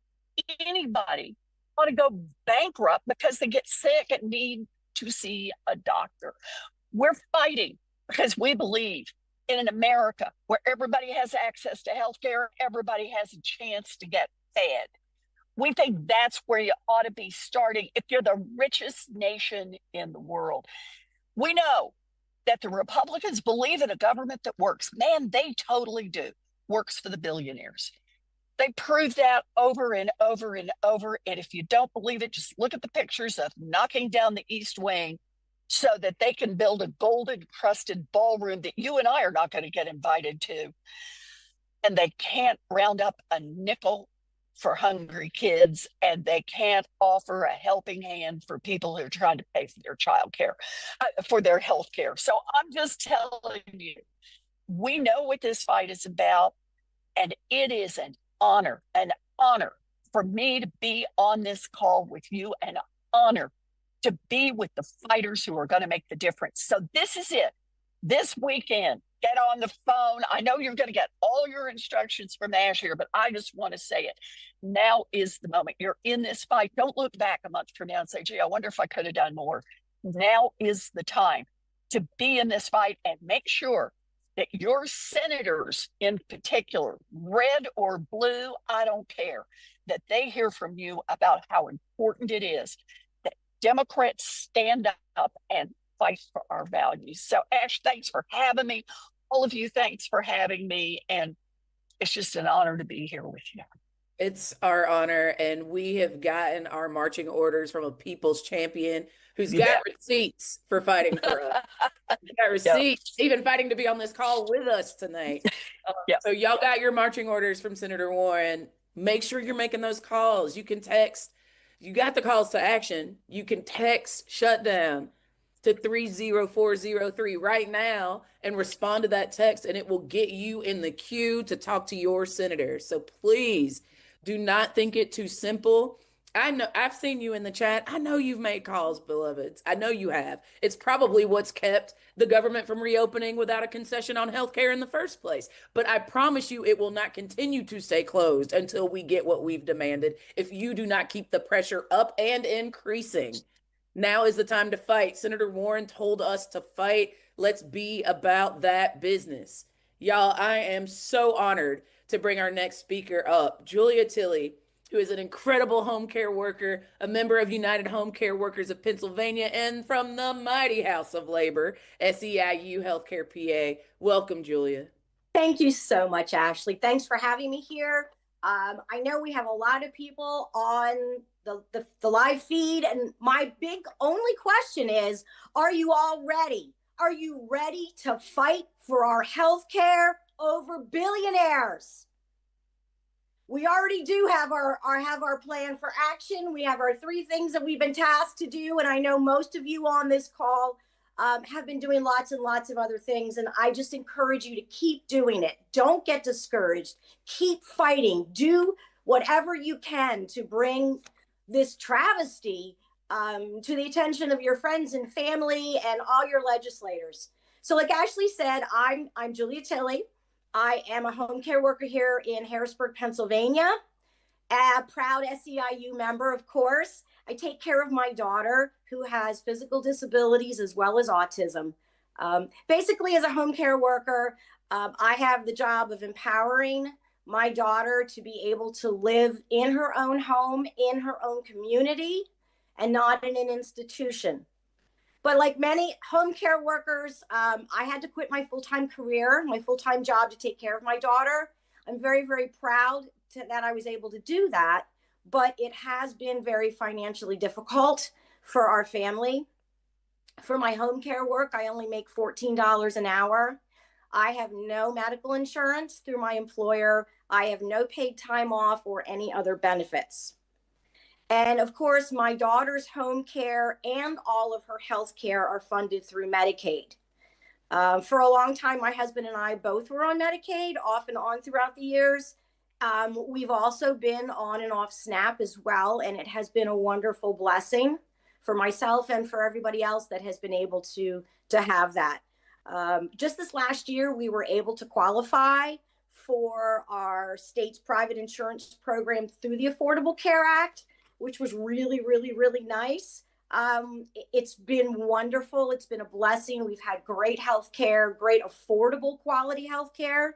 ought to go bankrupt because they get sick and need to see a doctor. We're fighting because we believe in an America where everybody has access to health care, everybody has a chance to get fed. We think that's where you ought to be starting if you're the richest nation in the world. We know that the Republicans believe in a government that works. Man, they totally do. Works for the billionaires. They prove that over and over and over. And if you don't believe it, just look at the pictures of knocking down the East Wing so that they can build a golden crusted ballroom that you and I are not going to get invited to. And they can't round up a nickel for hungry kids, and they can't offer a helping hand for people who are trying to pay for their child care, for their health care. So I'm just telling you, we know what this fight is about, and it is an honor for me to be on this call with you, an honor to be with the fighters who are going to make the difference. So this is it. This weekend, get on the phone. I know you're going to get all your instructions from Ash here, but I just want to say it. Now is the moment. You're in this fight. Don't look back a month from now and say, gee, I wonder if I could have done more. Now is the time to be in this fight and make sure that your senators in particular, red or blue, I don't care, that they hear from you about how important it is that Democrats stand up and fight for our values. So Ash, thanks for having me. All of you, thanks for having me. And it's just an honor to be here with you. It's our honor. And we have gotten our marching orders from a people's champion who's got receipts for fighting for us. He's got receipts, even fighting to be on this call with us tonight. So y'all got your marching orders from Senator Warren. Make sure you're making those calls. You can text. You got the calls to action. You can text Shutdown to 30403 right now and respond to that text, and it will get you in the queue to talk to your senator. So please do not think it too simple. I know I've seen you in the chat. I know you've made calls, beloveds. I know you have. It's probably what's kept the government from reopening without a concession on healthcare in the first place. But I promise you it will not continue to stay closed until we get what we've demanded if you do not keep the pressure up and increasing. Now is the time to fight. Senator Warren told us to fight. Let's be about that business. Y'all, I am so honored to bring our next speaker up, Julia Tilley, who is an incredible home care worker, a member of United Home Care Workers of Pennsylvania, and from the mighty House of Labor, SEIU Healthcare PA. Welcome, Julia. Thank you so much, Ashley. Thanks for having me here. I know we have a lot of people on the live feed, and my big only question is, are you all ready? Are you ready to fight for our health care over billionaires? We already do have our plan for action. We have our 3 things that we've been tasked to do, and I know most of you on this call have been doing lots and lots of other things, and I just encourage you to keep doing it. Don't get discouraged. Keep fighting. Do whatever you can to bring this travesty to the attention of your friends and family and all your legislators. So like Ashley said, I'm Julia Tilley. I am a home care worker here in Harrisburg, Pennsylvania, a proud SEIU member, of course. I take care of my daughter who has physical disabilities as well as autism. Basically, as a home care worker, I have the job of empowering my daughter to be able to live in her own home, in her own community, and not in an institution. But like many home care workers, I had to quit my full-time career, my full-time job to take care of my daughter. I'm very, very proud that I was able to do that, but it has been very financially difficult for our family. For my home care work, I only make $14 an hour. I have no medical insurance through my employer. I have no paid time off or any other benefits. And of course, my daughter's home care and all of her health care are funded through Medicaid. For a long time, my husband and I both were on Medicaid, off and on throughout the years. We've also been on and off SNAP as well, and it has been a wonderful blessing for myself and for everybody else that has been able to have that. Just this last year, we were able to qualify for our state's private insurance program through the Affordable Care Act, which was really, really, really nice. It's been wonderful. It's been a blessing. We've had great health care, great affordable quality health care.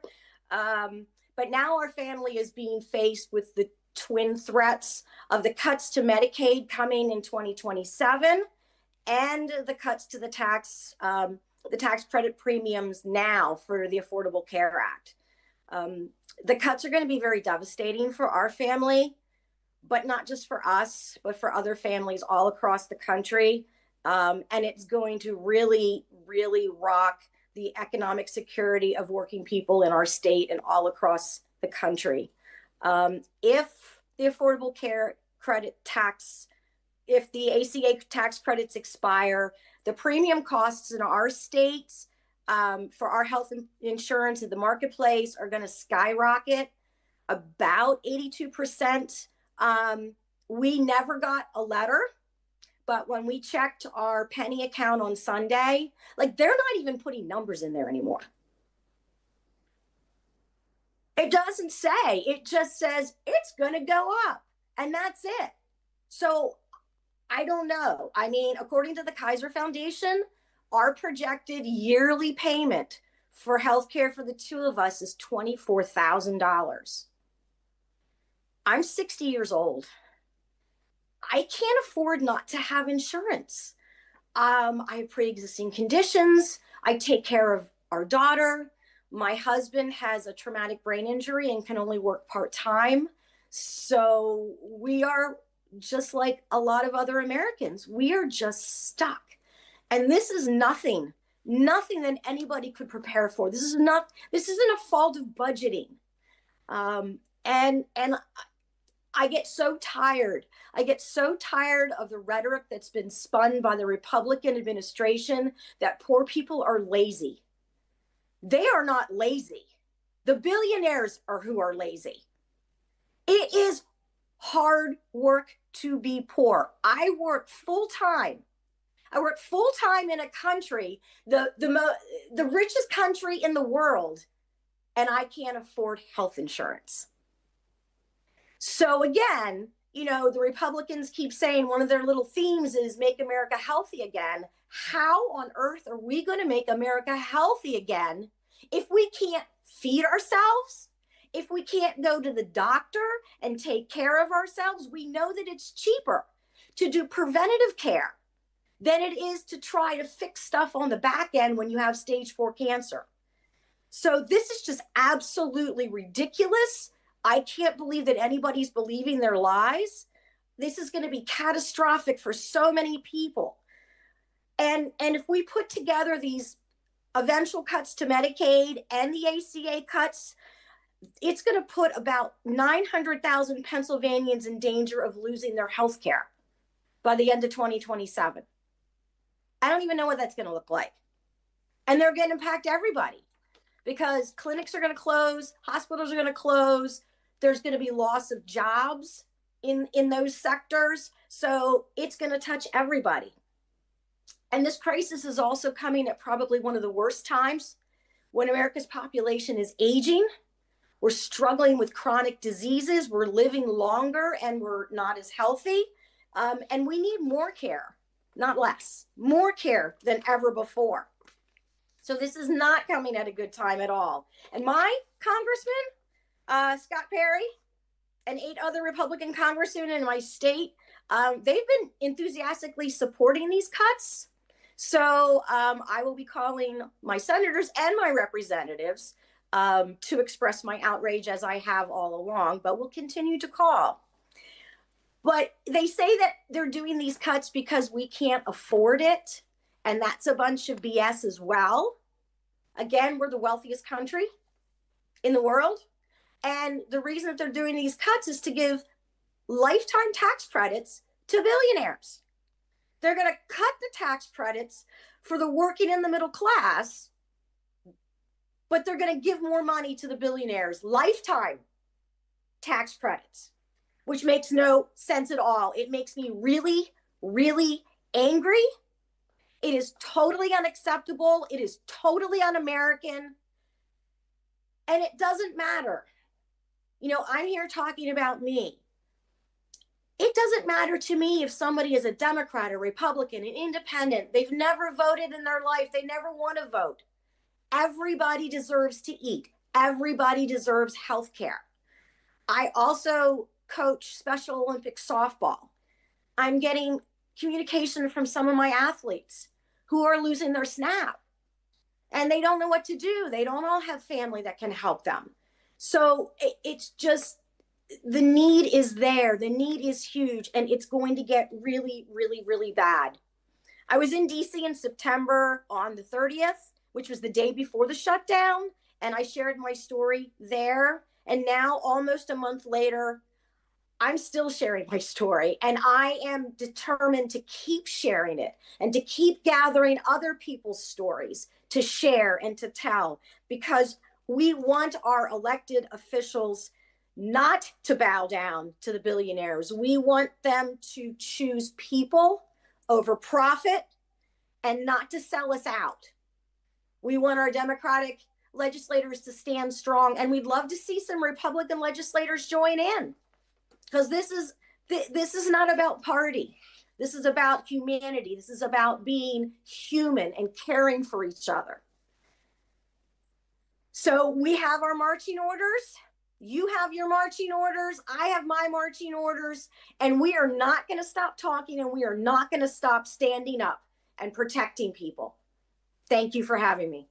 But now our family is being faced with the twin threats of the cuts to Medicaid coming in 2027 and the cuts to the tax credit premiums now for the Affordable Care Act. The cuts are going to be very devastating for our family, but not just for us, but for other families all across the country. And it's going to really, really rock the economic security of working people in our state and all across the country. If the Affordable Care Credit tax, if the ACA tax credits expire, the premium costs in our states for our health insurance in the marketplace are going to skyrocket about 82%. We never got a letter, but when we checked our penny account on Sunday, like they're not even putting numbers in there anymore. It doesn't say, it just says it's going to go up and that's it. So I don't know. I mean, according to the Kaiser Foundation, our projected yearly payment for healthcare for the two of us is $24,000. I'm 60 years old. I can't afford not to have insurance. I have pre-existing conditions. I take care of our daughter. My husband has a traumatic brain injury and can only work part-time. So we are just like a lot of other Americans. We are just stuck. And this is nothing that anybody could prepare for. This isn't a fault of budgeting. And I get so tired. I get so tired of the rhetoric that's been spun by the Republican administration that poor people are lazy. They are not lazy. The billionaires are who are lazy. It is hard work to be poor. I work full time. I work full time in a country, the richest country in the world, and I can't afford health insurance. So again, you know, the Republicans keep saying one of their little themes is make America healthy again. How on earth are we going to make America healthy again if we can't feed ourselves? If we can't go to the doctor and take care of ourselves? We know that it's cheaper to do preventative care than it is to try to fix stuff on the back end when you have stage 4 cancer. So this is just absolutely ridiculous. I can't believe that anybody's believing their lies. This is going to be catastrophic for so many people. And if we put together these eventual cuts to Medicaid and the ACA cuts, it's going to put about 900,000 Pennsylvanians in danger of losing their health care by the end of 2027. I don't even know what that's going to look like. And they're going to impact everybody because clinics are going to close, hospitals are going to close. There's going to be loss of jobs in those sectors. So it's going to touch everybody. And this crisis is also coming at probably one of the worst times when America's population is aging. We're struggling with chronic diseases. We're living longer and we're not as healthy. And we need more care, not less, more care than ever before. So this is not coming at a good time at all. And my congressman, Scott Perry, and 8 other Republican congressmen in my state, they've been enthusiastically supporting these cuts. So I will be calling my senators and my representatives to express my outrage as I have all along, but we'll continue to call. But they say that they're doing these cuts because we can't afford it. And that's a bunch of BS as well. Again, we're the wealthiest country in the world. And the reason that they're doing these cuts is to give lifetime tax credits to billionaires. They're going to cut the tax credits for the working in the middle class, but they're going to give more money to the billionaires, lifetime tax credits, which makes no sense at all. It makes me really, really angry. It is totally unacceptable. It is totally un-American. And it doesn't matter. You know, I'm here talking about me. It doesn't matter to me if somebody is a Democrat, a Republican, an independent. They've never voted in their life. They never want to vote. Everybody deserves to eat. Everybody deserves health care. I also coach Special Olympics softball. I'm getting communication from some of my athletes who are losing their snap and they don't know what to do. They don't all have family that can help them. So it's just, the need is there. The need is huge, and it's going to get really, really, really bad. I was in DC in September on the 30th, which was the day before the shutdown, and I shared my story there. And now, almost a month later, I'm still sharing my story, and I am determined to keep sharing it and to keep gathering other people's stories to share and to tell, because we want our elected officials not to bow down to the billionaires. We want them to choose people over profit and not to sell us out. We want our Democratic legislators to stand strong, and we'd love to see some Republican legislators join in, because this is not about party. This is about humanity. This is about being human and caring for each other. So we have our marching orders. You have your marching orders. I have my marching orders. And we are not going to stop talking, and we are not going to stop standing up and protecting people. Thank you for having me.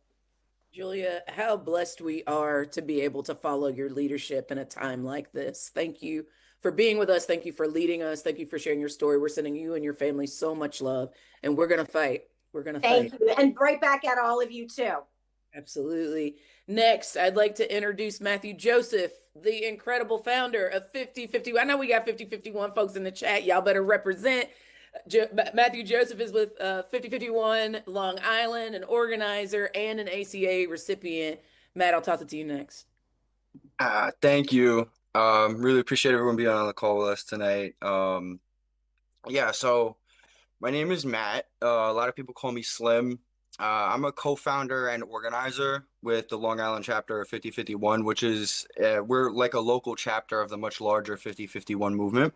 Julia, how blessed we are to be able to follow your leadership in a time like this. Thank you for being with us. Thank you for leading us. Thank you for sharing your story. We're sending you and your family so much love, and we're going to fight. We're going to fight. Thank you. And right back at all of you too. Absolutely. Next, I'd like to introduce Matthew Joseph, the incredible founder of 5051. I know we got 5051 folks in the chat. Y'all better represent. Matthew Joseph is with 5051 Long Island, an organizer and an ACA recipient. Matt, I'll toss it to you next. Thank you. Really appreciate everyone being on the call with us tonight. Yeah, so my name is Matt. A lot of people call me Slim. I'm a co-founder and organizer with the Long Island chapter of 5051, which is, we're like a local chapter of the much larger 5051 movement.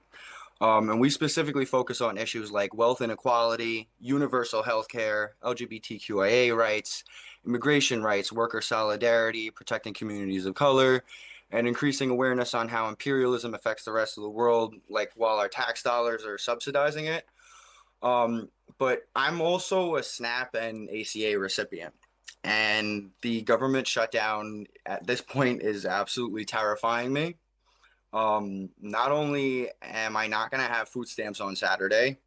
And we specifically focus on issues like wealth inequality, universal health care, LGBTQIA rights, immigration rights, worker solidarity, protecting communities of color, and increasing awareness on how imperialism affects the rest of the world, like while our tax dollars are subsidizing it. But I'm also a SNAP and ACA recipient, and the government shutdown at this point is absolutely terrifying me. Not only am I not going to have food stamps on Saturday,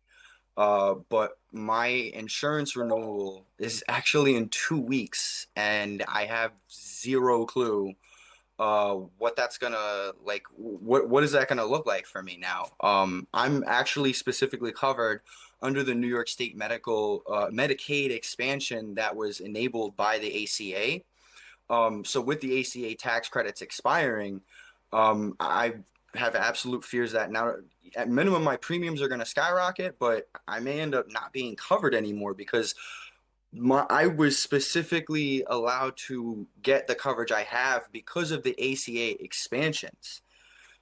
but my insurance renewal is actually in 2 weeks, and I have zero clue what that's gonna like. What is that gonna look like for me now? I'm actually specifically covered under the New York State medical Medicaid expansion that was enabled by the ACA. So with the ACA tax credits expiring, I have absolute fears that now, at minimum, my premiums are going to skyrocket, but I may end up not being covered anymore because I was specifically allowed to get the coverage I have because of the ACA expansions.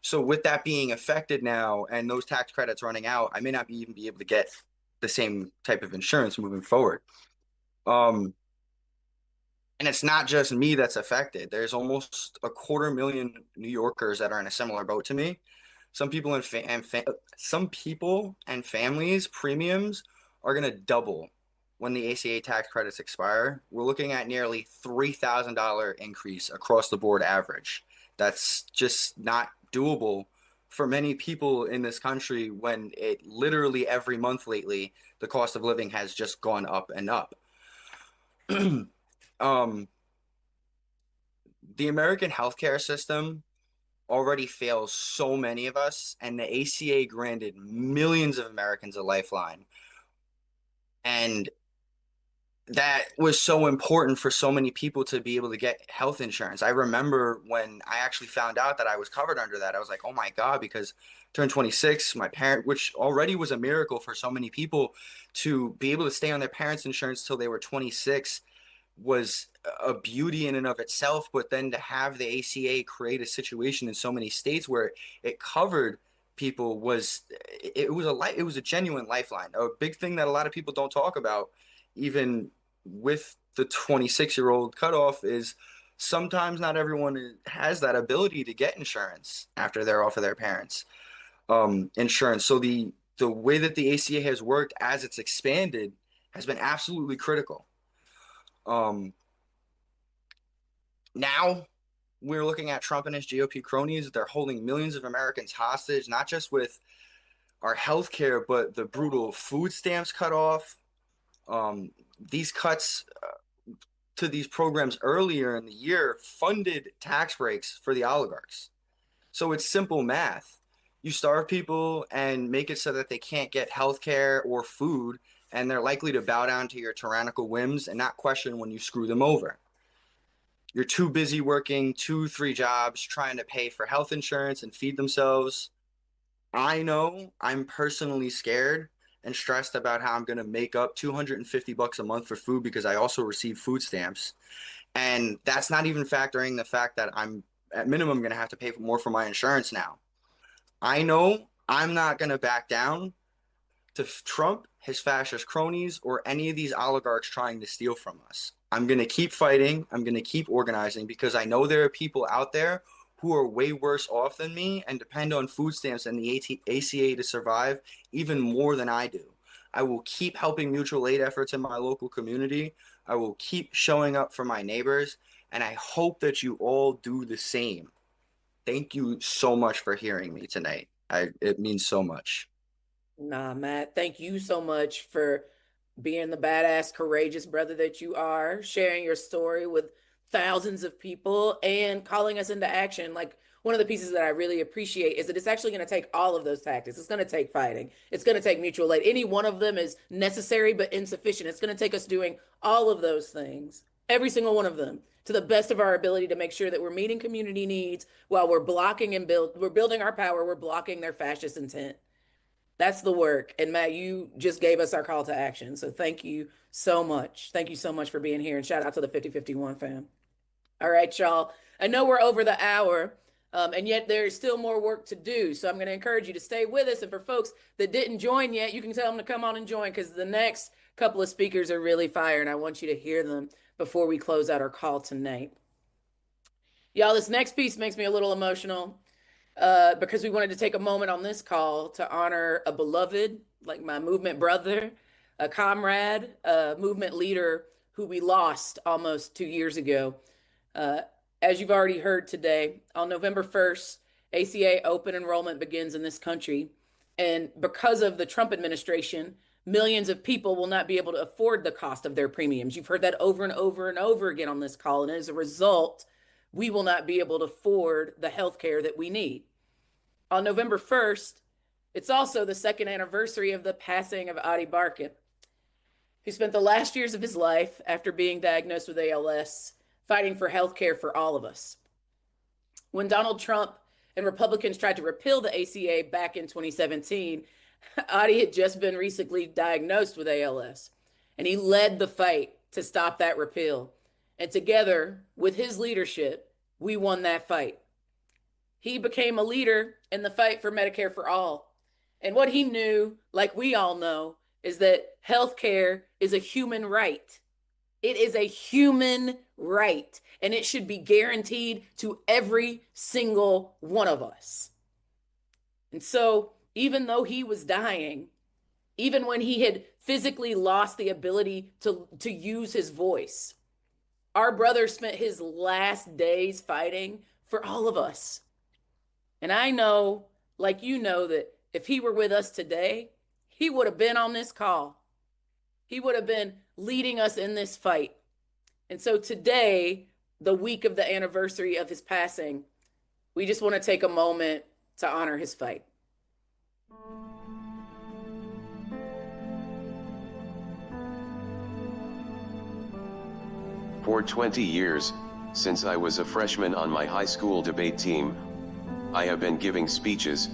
So with that being affected now and those tax credits running out, I may not even be able to get the same type of insurance moving forward. And it's not just me that's affected. There's almost 250,000 New Yorkers that are in a similar boat to me. Some people and families' premiums are going to double when the ACA tax credits expire. We're looking at nearly $3,000 increase across the board average. That's just not doable for many people in this country when it literally every month lately, the cost of living has just gone up and up. um, the American healthcare system already fails so many of us, and the ACA granted millions of Americans a lifeline. And that was so important for so many people to be able to get health insurance. I remember when I actually found out that I was covered under that, I was like, oh my God, because I turned 26, my parent, which already was a miracle for so many people to be able to stay on their parents' insurance till they were 26 was a beauty in and of itself. But then to have the ACA create a situation in so many states where it covered people it was a genuine lifeline. A big thing that a lot of people don't talk about, even with the 26-year-old cutoff, is sometimes not everyone has that ability to get insurance after they're off of their parents' insurance. So the way that the ACA has worked as it's expanded has been absolutely critical. Now we're looking at Trump and his GOP cronies. They're holding millions of Americans hostage, not just with our health care, but the brutal food stamps cut off. These cuts to these programs earlier in the year funded tax breaks for the oligarchs. So it's simple math. You starve people and make it so that they can't get health care or food, and they're likely to bow down to your tyrannical whims and not question when you screw them over. You're too busy working 2, 3 jobs trying to pay for health insurance and feed themselves. I know I'm personally scared and stressed about how I'm going to make up $250 a month for food because I also receive food stamps. And that's not even factoring the fact that I'm at minimum going to have to pay more for my insurance now. I know I'm not going to back down to Trump, his fascist cronies, or any of these oligarchs trying to steal from us. I'm going to keep fighting. I'm going to keep organizing because I know there are people out there who are way worse off than me and depend on food stamps and the ACA to survive even more than I do. I will keep helping mutual aid efforts in my local community. I will keep showing up for my neighbors, and I hope that you all do the same. Thank you so much for hearing me tonight. It means so much. Nah, Matt, thank you so much for being the badass, courageous brother that you are, sharing your story with thousands of people and calling us into action. Like, one of the pieces that I really appreciate is that it's actually going to take all of those tactics. It's going to take fighting. It's going to take mutual aid. Any one of them is necessary but insufficient. It's going to take us doing all of those things, every single one of them, to the best of our ability to make sure that we're meeting community needs while we're we're building our power, we're blocking their fascist intent. That's the work. And Matt, you just gave us our call to action. So thank you so much. Thank you so much for being here. And shout out to the 5051 fam. All right, y'all. I know we're over the hour, and yet there's still more work to do. So I'm going to encourage you to stay with us. And for folks that didn't join yet, you can tell them to come on and join because the next couple of speakers are really fire. And I want you to hear them before we close out our call tonight. Y'all, this next piece makes me a little emotional. Because we wanted to take a moment on this call to honor a beloved, like my movement brother, a comrade, a movement leader who we lost almost 2 years ago. As you've already heard today, on November 1st, ACA open enrollment begins in this country. And because of the Trump administration, millions of people will not be able to afford the cost of their premiums. You've heard that over and over and over again on this call. And as a result, we will not be able to afford the health care that we need. On November 1st, it's also the second anniversary of the passing of Adi Barkan, who spent the last years of his life after being diagnosed with ALS, fighting for health care for all of us. When Donald Trump and Republicans tried to repeal the ACA back in 2017, Adi had just been recently diagnosed with ALS, and he led the fight to stop that repeal. And together, with his leadership, we won that fight. He became a leader in the fight for Medicare for all. And what he knew, like we all know, is that healthcare is a human right. It is a human right, and it should be guaranteed to every single one of us. And so, even though he was dying, even when he had physically lost the ability to use his voice, our brother spent his last days fighting for all of us. And I know like you know that if he were with us today, he would have been on this call. He would have been leading us in this fight. And so today, the week of the anniversary of his passing, we just want to take a moment to honor his fight. For 20 years, since I was a freshman on my high school debate team, I have been giving speeches.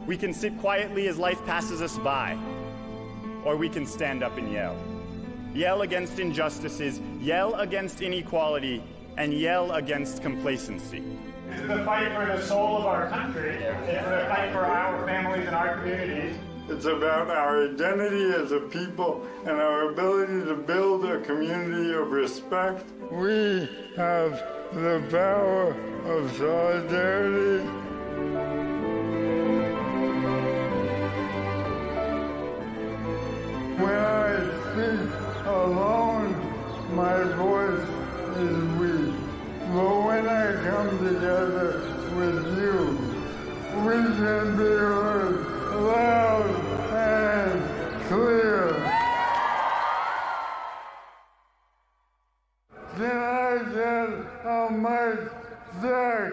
We can sit quietly as life passes us by, or we can stand up and yell. Yell against injustices, yell against inequality, and yell against complacency. This is the fight for the soul of our country. It's the fight for our families and our communities. It's about our identity as a people and our ability to build a community of respect. We have the power of solidarity. When I speak alone, my voice is weak. But when I come together with you, we can be heard loud and clear. Can I get a mic check?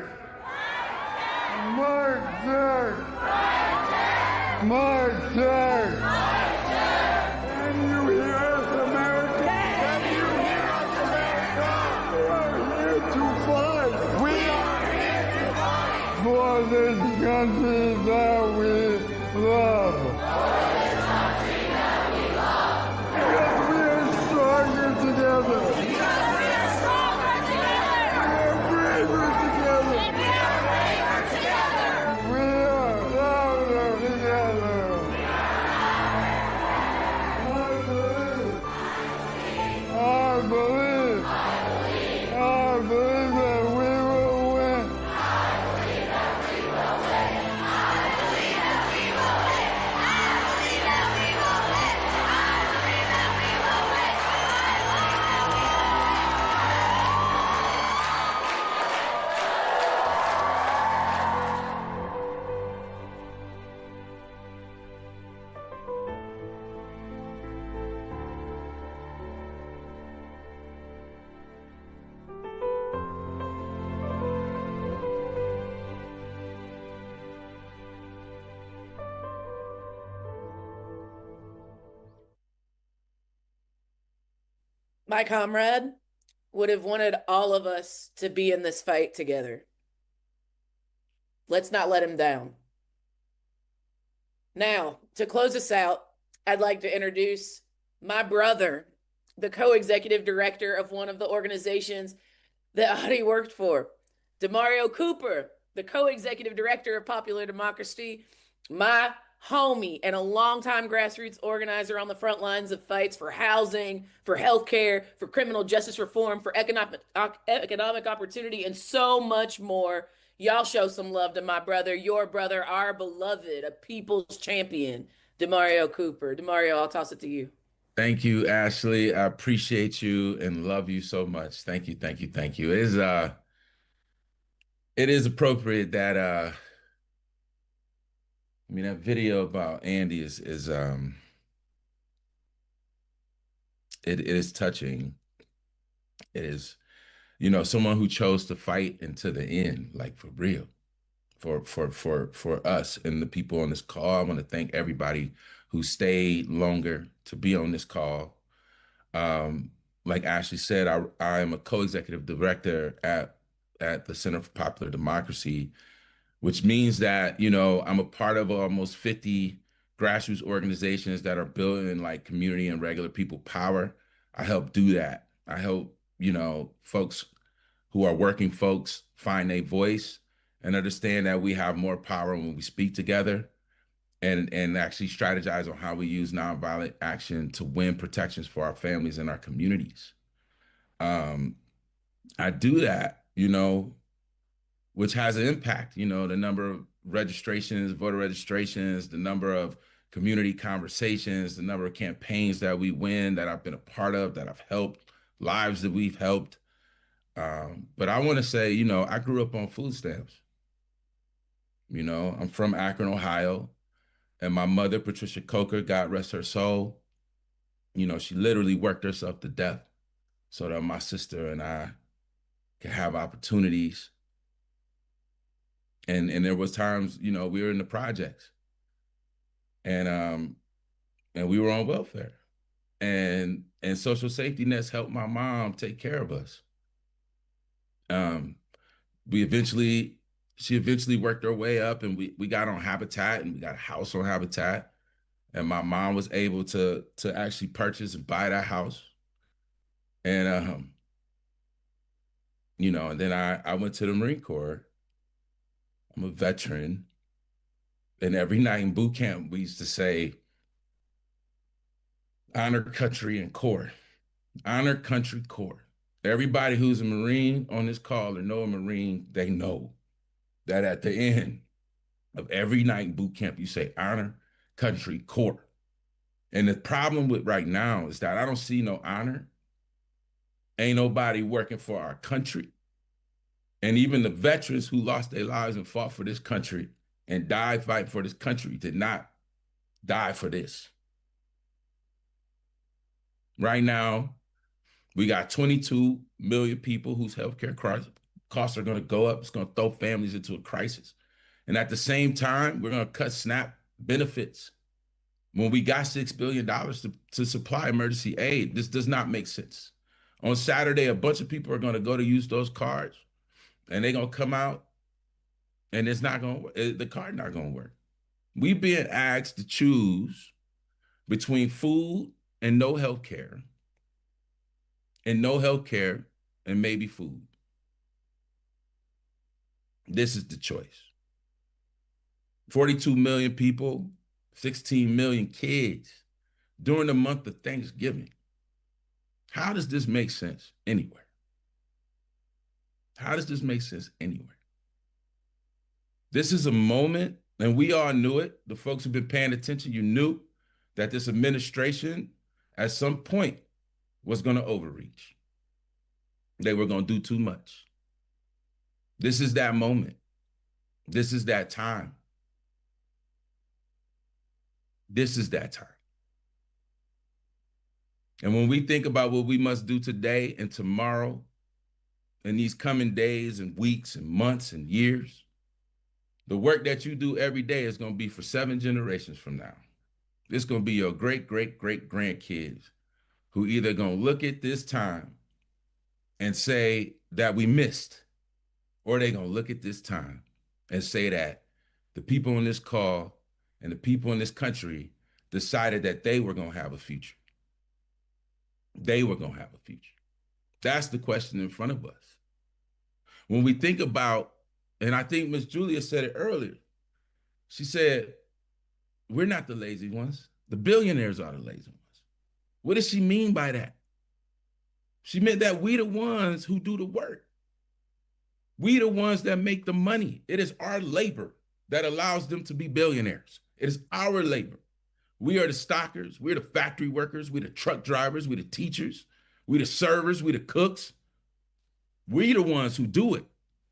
Mic check! Mic check! Can you hear us, America? Can you hear us, America? We are here to fight. We are here to fight for this country that we love. Because we are stronger together. We are braver together. We are louder together. I believe that we will win. My comrade would have wanted all of us to be in this fight together. Let's not let him down. Now, to close us out, I'd like to introduce my brother, the co-executive director of one of the organizations that Audie worked for, Demario Cooper, the co-executive director of Popular Democracy, my homie and a longtime grassroots organizer on the front lines of fights for housing, for healthcare, for criminal justice reform, for economic opportunity, and so much more. Y'all show some love to my brother, your brother, our beloved, a people's champion, Demario Cooper. Demario, I'll toss it to you. Thank you, Ashley. I appreciate you and love you so much. Thank you, thank you, thank you. It is appropriate that that video about Andy is it is touching. It is, someone who chose to fight into the end, like for real, for us and the people on this call. I want to thank everybody who stayed longer to be on this call. Like Ashley said, I am a co-executive director at the Center for Popular Democracy, which means that, I'm a part of almost 50 grassroots organizations that are building like community and regular people power. I help do that. I help, folks who are working folks find a voice and understand that we have more power when we speak together and actually strategize on how we use nonviolent action to win protections for our families and our communities. I do that, which has an impact, the number of registrations, voter registrations, the number of community conversations, the number of campaigns that we win, that I've been a part of, that I've helped, lives that we've helped. But I want to say, I grew up on food stamps. You know, I'm from Akron, Ohio, and my mother, Patricia Coker, God rest her soul, you know, she literally worked herself to death so that my sister and I could have opportunities. And there was times, you know, we were in the projects and we were on welfare. And social safety nets helped my mom take care of us. Um, she eventually worked her way up, and we got on Habitat, and we got a house on Habitat. And my mom was able to actually purchase and buy that house. And you know, and then I went to the Marine Corps. I'm a veteran. And every night in boot camp, we used to say, honor country and Corps. Honor country, Corps. Everybody who's a Marine on this call or know a Marine, they know that at the end of every night in boot camp, you say honor country, Corps. And the problem with right now is that I don't see no honor. Ain't nobody working for our country. And even the veterans who lost their lives and fought for this country and died fighting for this country did not die for this. Right now, we got 22 million people whose healthcare costs are going to go up. It's going to throw families into a crisis. And at the same time, we're going to cut SNAP benefits when we got $6 billion to supply emergency aid. This does not make sense. On Saturday, a bunch of people are going to go to use those cards, and they're going to come out, and it's not going to, the card not going to work. We've been asked to choose between food and no health care, and no health care and maybe food. This is the choice. 42 million people, 16 million kids during the month of Thanksgiving. How does this make sense anywhere? How does this make sense anywhere? This is a moment, and we all knew it. The folks who've been paying attention, you knew that this administration at some point was going to overreach. They were going to do too much. This is that moment. This is that time. This is that time. And when we think about what we must do today and tomorrow, and these coming days and weeks and months and years, the work that you do every day is going to be for 7 generations from now. It's going to be your great, great, great grandkids who either going to look at this time and say that we missed, or they're going to look at this time and say that the people on this call and the people in this country decided that they were going to have a future. They were going to have a future. That's the question in front of us. When we think about, and I think Miss Julia said it earlier, she said, we're not the lazy ones. The billionaires are the lazy ones. What does she mean by that? She meant that we the ones who do the work. We the ones that make the money. It is our labor that allows them to be billionaires. It is our labor. We are the stockers. We're the factory workers. We're the truck drivers. We're the teachers. We're the servers. We're the cooks. We the ones who do it.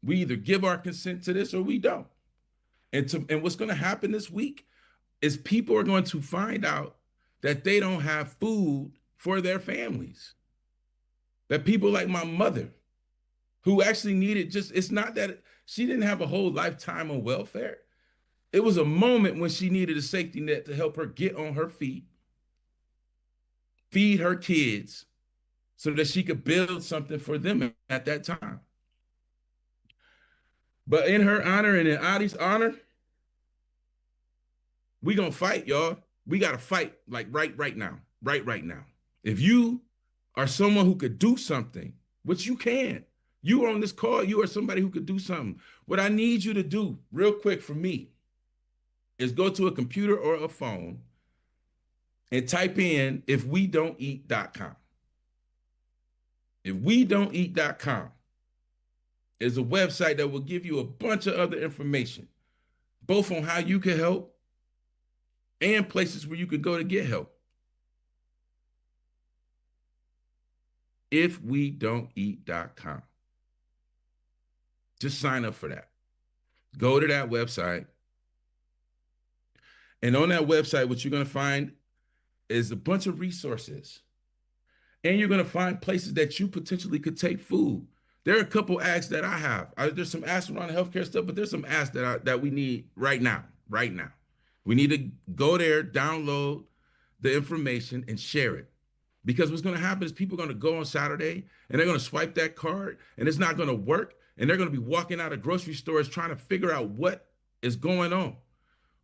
We either give our consent to this or we don't. And what's going to happen this week is people are going to find out that they don't have food for their families. That people like my mother, who actually needed it's not that she didn't have a whole lifetime on welfare. It was a moment when she needed a safety net to help her get on her feet, feed her kids, so that she could build something for them at that time. But in her honor and in Adi's honor, we gonna fight, y'all. We gotta fight like right now. Right now. If you are someone who could do something, which you can, you are on this call, you are somebody who could do something. What I need you to do real quick for me is go to a computer or a phone and type in ifwedon'teat.com. Ifwedon'teat.com is a website that will give you a bunch of other information, both on how you can help and places where you could go to get help. Ifwedon'teat.com. Just sign up for that. Go to that website And on that website, what you're going to find is a bunch of resources. And you're going to find places that you potentially could take food. There are a couple asks that I have. There's some asks around the healthcare stuff, but there's some asks that we need right now. Right now. We need to go there, download the information, and share it. Because what's going to happen is people are going to go on Saturday and they're going to swipe that card and it's not going to work. And they're going to be walking out of grocery stores trying to figure out what is going on.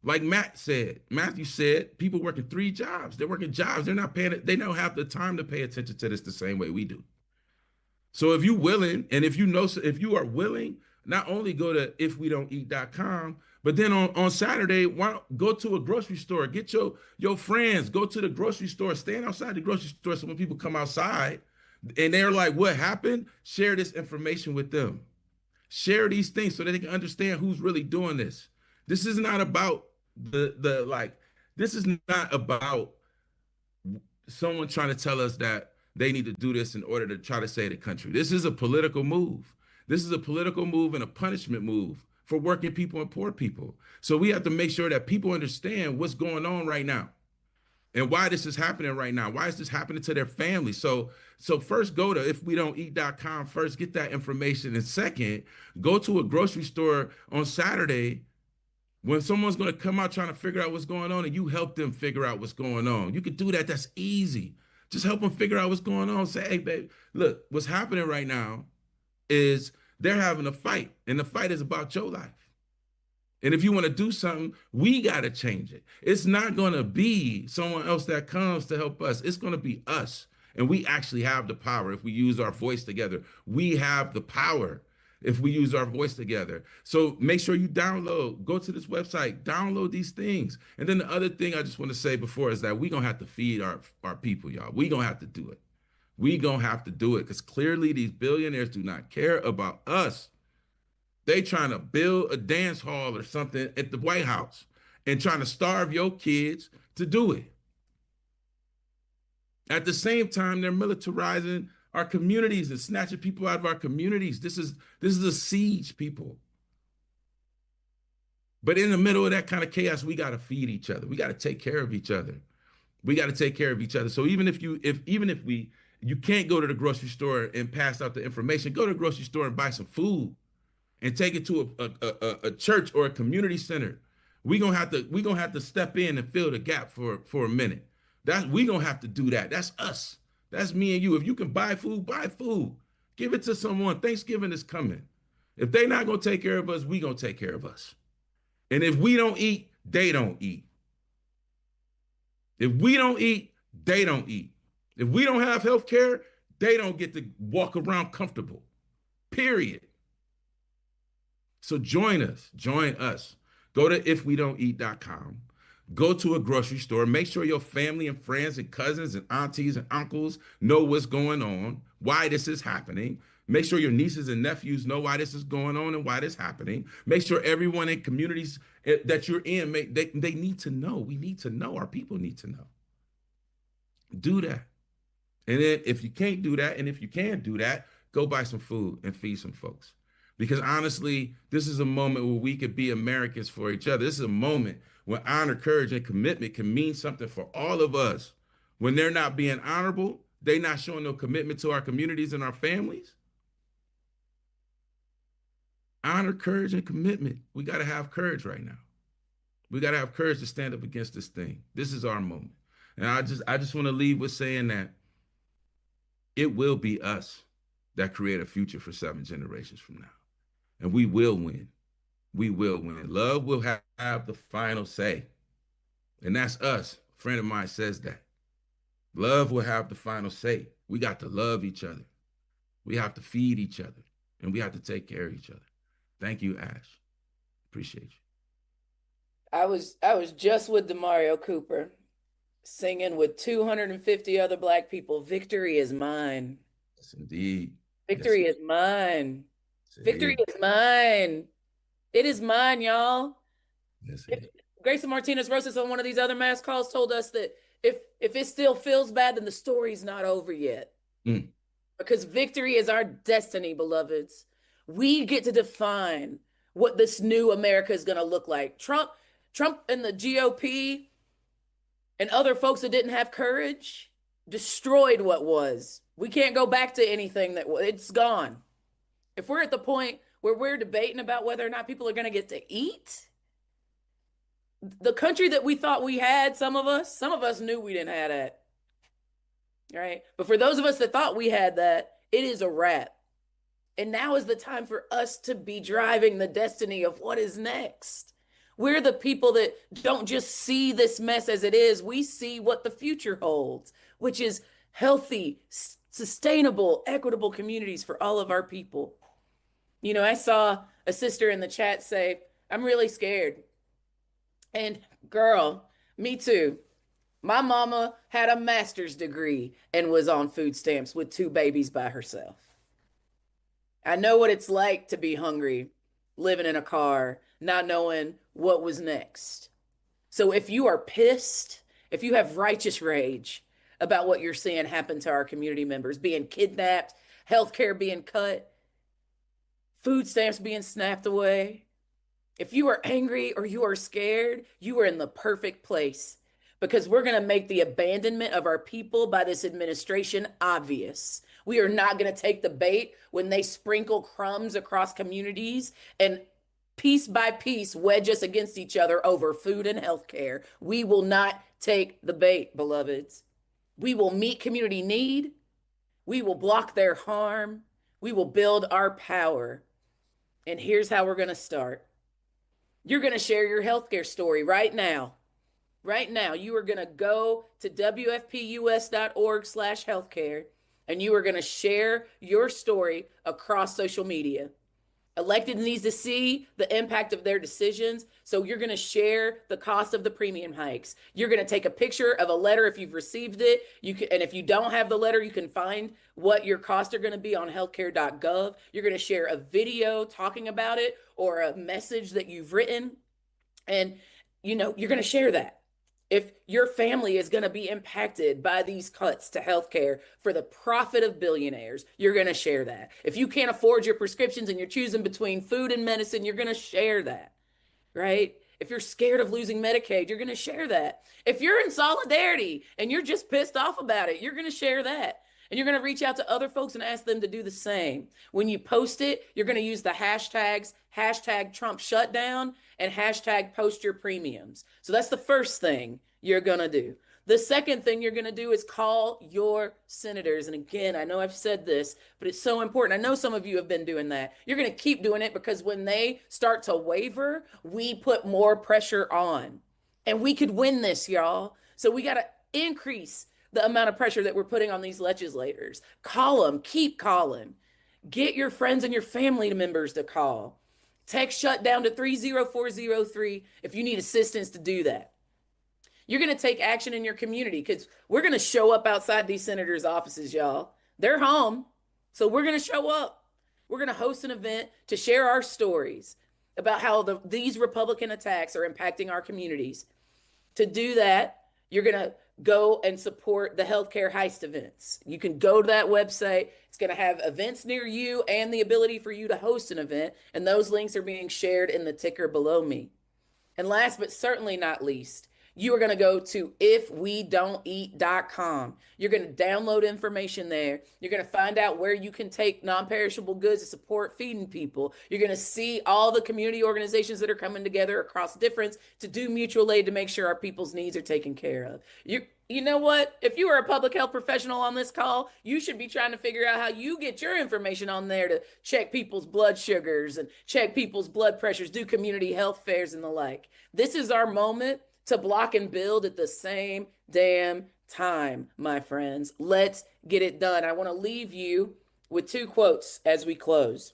Like Matthew said, people working 3 jobs. They're working jobs. They're not paying it. They don't have the time to pay attention to this the same way we do. So if you're willing, and if you are willing, not only go to ifwedon'teat.com, but then on Saturday, why don't go to a grocery store, get your friends, go to the grocery store, stand outside the grocery store. So when people come outside and they're like, what happened? Share this information with them. Share these things so that they can understand who's really doing this. This is not about this is not about someone trying to tell us that they need to do this in order to try to save the country. This is a political move. This is a political move and a punishment move for working people and poor people. So we have to make sure that people understand what's going on right now and why this is happening right now. Why is this happening to their families? So first, go to ifwedon'teat.com first, get that information. And second, go to a grocery store on Saturday when someone's going to come out trying to figure out what's going on and you help them figure out what's going on. You can do that. That's easy. Just help them figure out what's going on. Say, hey, babe, look, what's happening right now is they're having a fight, and the fight is about your life. And if you want to do something, we got to change it. It's not going to be someone else that comes to help us. It's going to be us. And we actually have the power if we use our voice together. We have the power if we use our voice together. So make sure you go to this website, download these things. And then the other thing I just want to say before is that we're going to have to feed our people, y'all. We're going to have to do it. We're going to have to do it because clearly these billionaires do not care about us. They trying to build a dance hall or something at the White House and trying to starve your kids to do it. At the same time, they're militarizing our communities and snatching people out of our communities. This is a siege, people. But in the middle of that kind of chaos, we got to feed each other. We got to take care of each other. We got to take care of each other. So even if you can't go to the grocery store and pass out the information, go to the grocery store and buy some food and take it to a church or a community center. We're gonna have to step in and fill the gap for a minute. We're gonna have to do that. That's us. That's me and you. If you can buy food, buy food. Give it to someone. Thanksgiving is coming. If they're not going to take care of us, we're going to take care of us. And if we don't eat, they don't eat. If we don't eat, they don't eat. If we don't have health care, they don't get to walk around comfortable. Period. So join us. Go to ifwedon'teat.com. Go to a grocery store. Make sure your family and friends and cousins and aunties and uncles know what's going on, why this is happening. Make sure your nieces and nephews know why this is going on and why this is happening. Make sure everyone in communities that you're in, they need to know. We need to know. Our people need to know. Do that. And then if you can't do that, and if you can do that, go buy some food and feed some folks. Because honestly, this is a moment where we could be Americans for each other. This is a moment when honor, courage, and commitment can mean something for all of us. When they're not being honorable, they're not showing no commitment to our communities and our families. Honor, courage, and commitment. We got to have courage right now. We got to have courage to stand up against this thing. This is our moment. And I just want to leave with saying that it will be us that create a future for 7 generations from now. And we will win. We will win. Love will have the final say. And that's us. A friend of mine says that. Love will have the final say. We got to love each other. We have to feed each other. And we have to take care of each other. Thank you, Ash. Appreciate you. I was just with Demario Cooper singing with 250 other Black people. Victory is mine. Yes, indeed. Victory is mine. Yes, Victory is mine. It is mine, y'all. Yes, Grayson Martinez-Rosas on one of these other mass calls told us that if it still feels bad, then the story's not over yet. Because victory is our destiny, beloveds. We get to define what this new America is going to look like. Trump, Trump and the GOP and other folks that didn't have courage destroyed what was. We can't go back to anything that was. It's gone. If we're at the point where we're debating about whether or not people are going to get to eat, the country that we thought we had, some of us knew we didn't have that. Right? But for those of us that thought we had that, it is a wrap. And now is the time for us to be driving the destiny of what is next. We're the people that don't just see this mess as it is. We see what the future holds, which is healthy, sustainable, equitable communities for all of our people. You know, I saw a sister in the chat say, I'm really scared. And girl, me too. My mama had a master's degree and was on food stamps with 2 babies by herself. I know what it's like to be hungry, living in a car, not knowing what was next. So if you are pissed, if you have righteous rage about what you're seeing happen to our community members, being kidnapped, healthcare being cut, food stamps being snapped away, if you are angry or you are scared, you are in the perfect place, because we're going to make the abandonment of our people by this administration obvious. We are not going to take the bait when they sprinkle crumbs across communities and piece by piece wedge us against each other over food and healthcare. We will not take the bait, beloveds. We will meet community need. We will block their harm. We will build our power. And here's how we're going to start. You're going to share your healthcare story right now. Right now, you are going to go to wfpus.org/healthcare, and you are going to share your story across social media. Elected needs to see the impact of their decisions, so you're going to share the cost of the premium hikes. You're going to take a picture of a letter if you've received it. And if you don't have the letter, you can find what your costs are going to be on healthcare.gov. You're going to share a video talking about it or a message that you've written, and you're going to share that. If your family is going to be impacted by these cuts to healthcare for the profit of billionaires, you're going to share that. If you can't afford your prescriptions and you're choosing between food and medicine, you're going to share that, right? If you're scared of losing Medicaid, you're going to share that. If you're in solidarity and you're just pissed off about it, you're going to share that. And you're going to reach out to other folks and ask them to do the same. When you post it, you're going to use the hashtags, hashtag Trump Shutdown and hashtag post your premiums. So that's the first thing you're going to do. The second thing you're going to do is call your senators. And again, I know I've said this, but it's so important. I know some of you have been doing that. You're going to keep doing it, because when they start to waver, we put more pressure on. And we could win this, y'all. So we got to increase the amount of pressure that we're putting on these legislators. Call them, keep calling. Get your friends and your family members to call. Text Shutdown to 30403 if you need assistance to do that. You're going to take action in your community, because we're going to show up outside these senators' offices, y'all. They're home, so we're going to show up. We're going to host an event to share our stories about how these Republican attacks are impacting our communities. To do that, you're going to go and support the healthcare heist events. You can go to that website. It's going to have events near you and the ability for you to host an event. And those links are being shared in the ticker below me. And last but certainly not least, you are going to go to ifwedon'teat.com. You're going to download information there. You're going to find out where you can take non-perishable goods to support feeding people. You're going to see all the community organizations that are coming together across difference to do mutual aid to make sure our people's needs are taken care of. You know what? If you are a public health professional on this call, you should be trying to figure out how you get your information on there to check people's blood sugars and check people's blood pressures, do community health fairs and the like. This is our moment to block and build at the same damn time, my friends. Let's get it done. I want to leave you with 2 quotes as we close.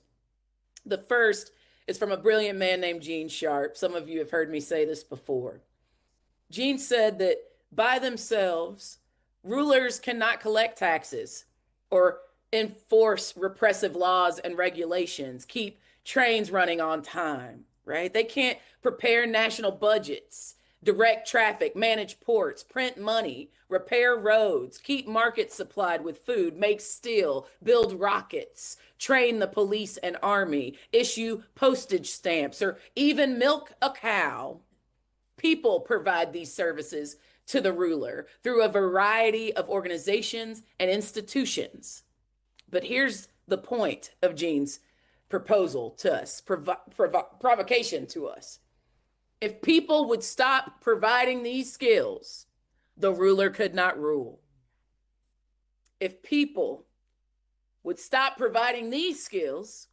The first is from a brilliant man named Gene Sharp. Some of you have heard me say this before. Gene said that by themselves, rulers cannot collect taxes or enforce repressive laws and regulations, keep trains running on time, right? They can't prepare national budgets, direct traffic, manage ports, print money, repair roads, keep markets supplied with food, make steel, build rockets, train the police and army, issue postage stamps, or even milk a cow. People provide these services to the ruler through a variety of organizations and institutions. But here's the point of Gene's proposal to us, provocation to us. If people would stop providing these skills, the ruler could not rule. If people would stop providing these skills,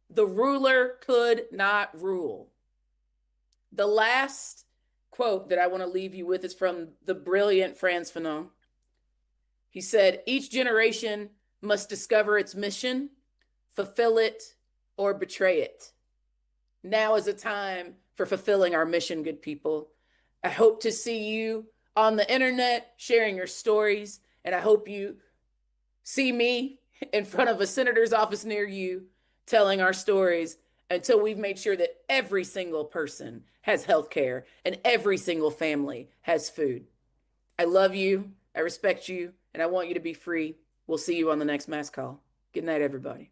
the ruler could not rule. The last quote that I want to leave you with is from the brilliant Frantz Fanon. He said, each generation must discover its mission, fulfill it, or betray it. Now is a time for fulfilling our mission, good people. I hope to see you on the internet sharing your stories, and I hope you see me in front of a senator's office near you telling our stories until we've made sure that every single person has health care and every single family has food. I love you, I respect you, and I want you to be free. We'll see you on the next mass call. Good night, everybody.